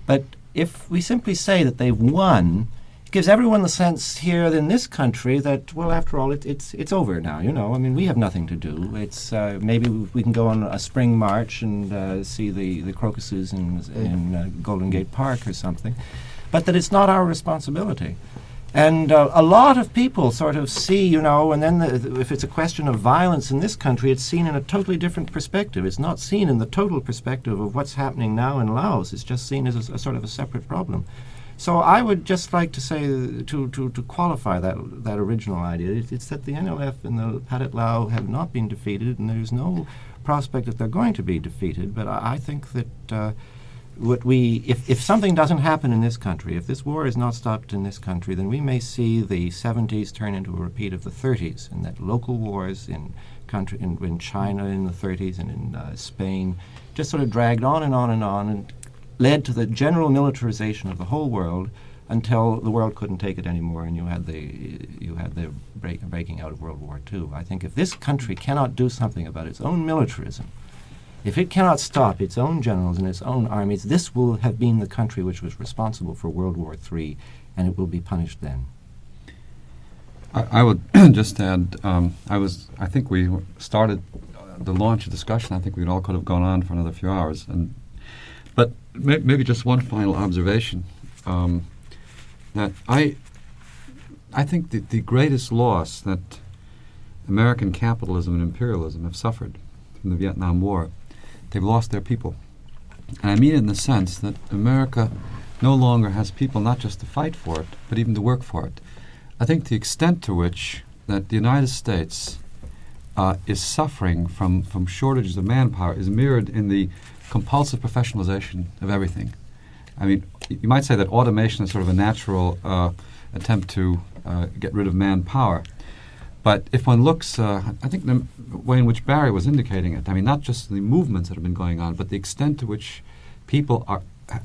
But if we simply say that they've won, it gives everyone the sense here in this country that, well, after all, it's over now, you know. I mean, we have nothing to do. It's maybe we can go on a spring march and see the crocuses in Golden Gate Park or something, but that it's not our responsibility. And a lot of people sort of see, you know, and then if it's a question of violence in this country, it's seen in a totally different perspective. It's not seen in the total perspective of what's happening now in Laos. It's just seen as a sort of a separate problem. So I would just like to say, to qualify that original idea, it's that the NLF and the Pathet Lao have not been defeated, and there's no prospect that they're going to be defeated. But I think that if something doesn't happen in this country, if this war is not stopped in this country, then we may see the 70s turn into a repeat of the 30s, and that local wars in China in the 30s and in Spain just sort of dragged on and on and on, and led to the general militarization of the whole world until the world couldn't take it anymore, and you had the breaking out of World War II. I think if this country cannot do something about its own militarism, if it cannot stop its own generals and its own armies, this will have been the country which was responsible for World War III, and it will be punished then. I would just add, I think we started the launch of discussion. I think we all could have gone on for another few hours. But maybe just one final observation, that I think that the greatest loss that American capitalism and imperialism have suffered from the Vietnam War, they've lost their people. And I mean in the sense that America no longer has people not just to fight for it, but even to work for it. I think the extent to which that the United States is suffering from shortages of manpower is mirrored in the compulsive professionalization of everything. I mean, you might say that automation is sort of a natural attempt to get rid of manpower. But if one looks, I think the way in which Barry was indicating it, I mean, not just the movements that have been going on, but the extent to which people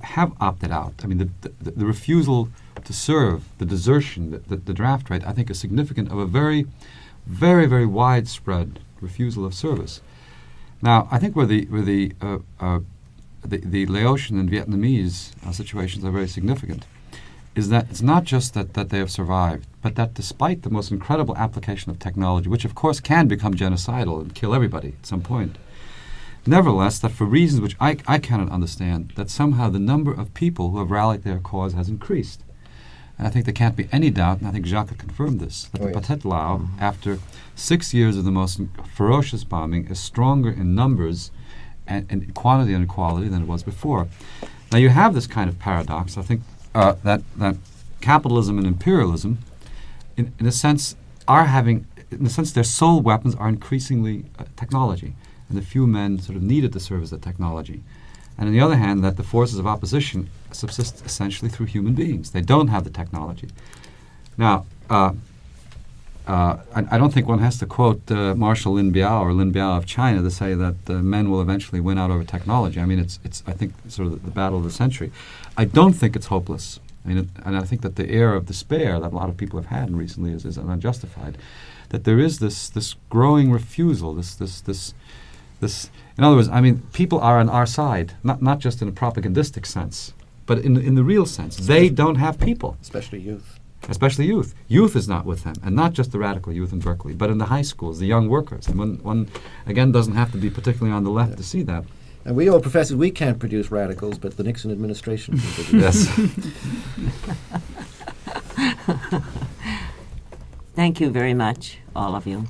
have opted out. I mean, the refusal to serve, the desertion, the draft rate, I think is significant of a very, very, very widespread refusal of service. Now, I think where the Laotian and Vietnamese situations are very significant is that it's not just that they have survived, but that despite the most incredible application of technology, which of course can become genocidal and kill everybody at some point, nevertheless, that for reasons which I cannot understand, that somehow the number of people who have rallied their cause has increased. And I think there can't be any doubt, and I think Jacques confirmed this, that the Pathet Lao, after 6 years of the most ferocious bombing, is stronger in numbers and in quantity and quality than it was before. Now you have this kind of paradox. I think that capitalism and imperialism, in a sense, their sole weapons are increasingly technology, and the few men sort of needed to serve as the technology. And on the other hand, that the forces of opposition subsist essentially through human beings. They don't have the technology. Now, I don't think one has to quote Marshal Lin Biao or Lin Biao of China to say that men will eventually win out over technology. I mean, it's I think sort of the battle of the century. I don't think it's hopeless. I mean, and I think that the air of despair that a lot of people have had recently is unjustified. That there is this growing refusal, this. In other words, I mean, people are on our side, not just in a propagandistic sense, but in the real sense. They don't have people. Especially youth. Especially youth. Youth is not with them, and not just the radical youth in Berkeley, but in the high schools, the young workers. And one again, doesn't have to be particularly on the left to see that. And we old professors, we can't produce radicals, but the Nixon administration can produce Yes. Thank you very much, all of you.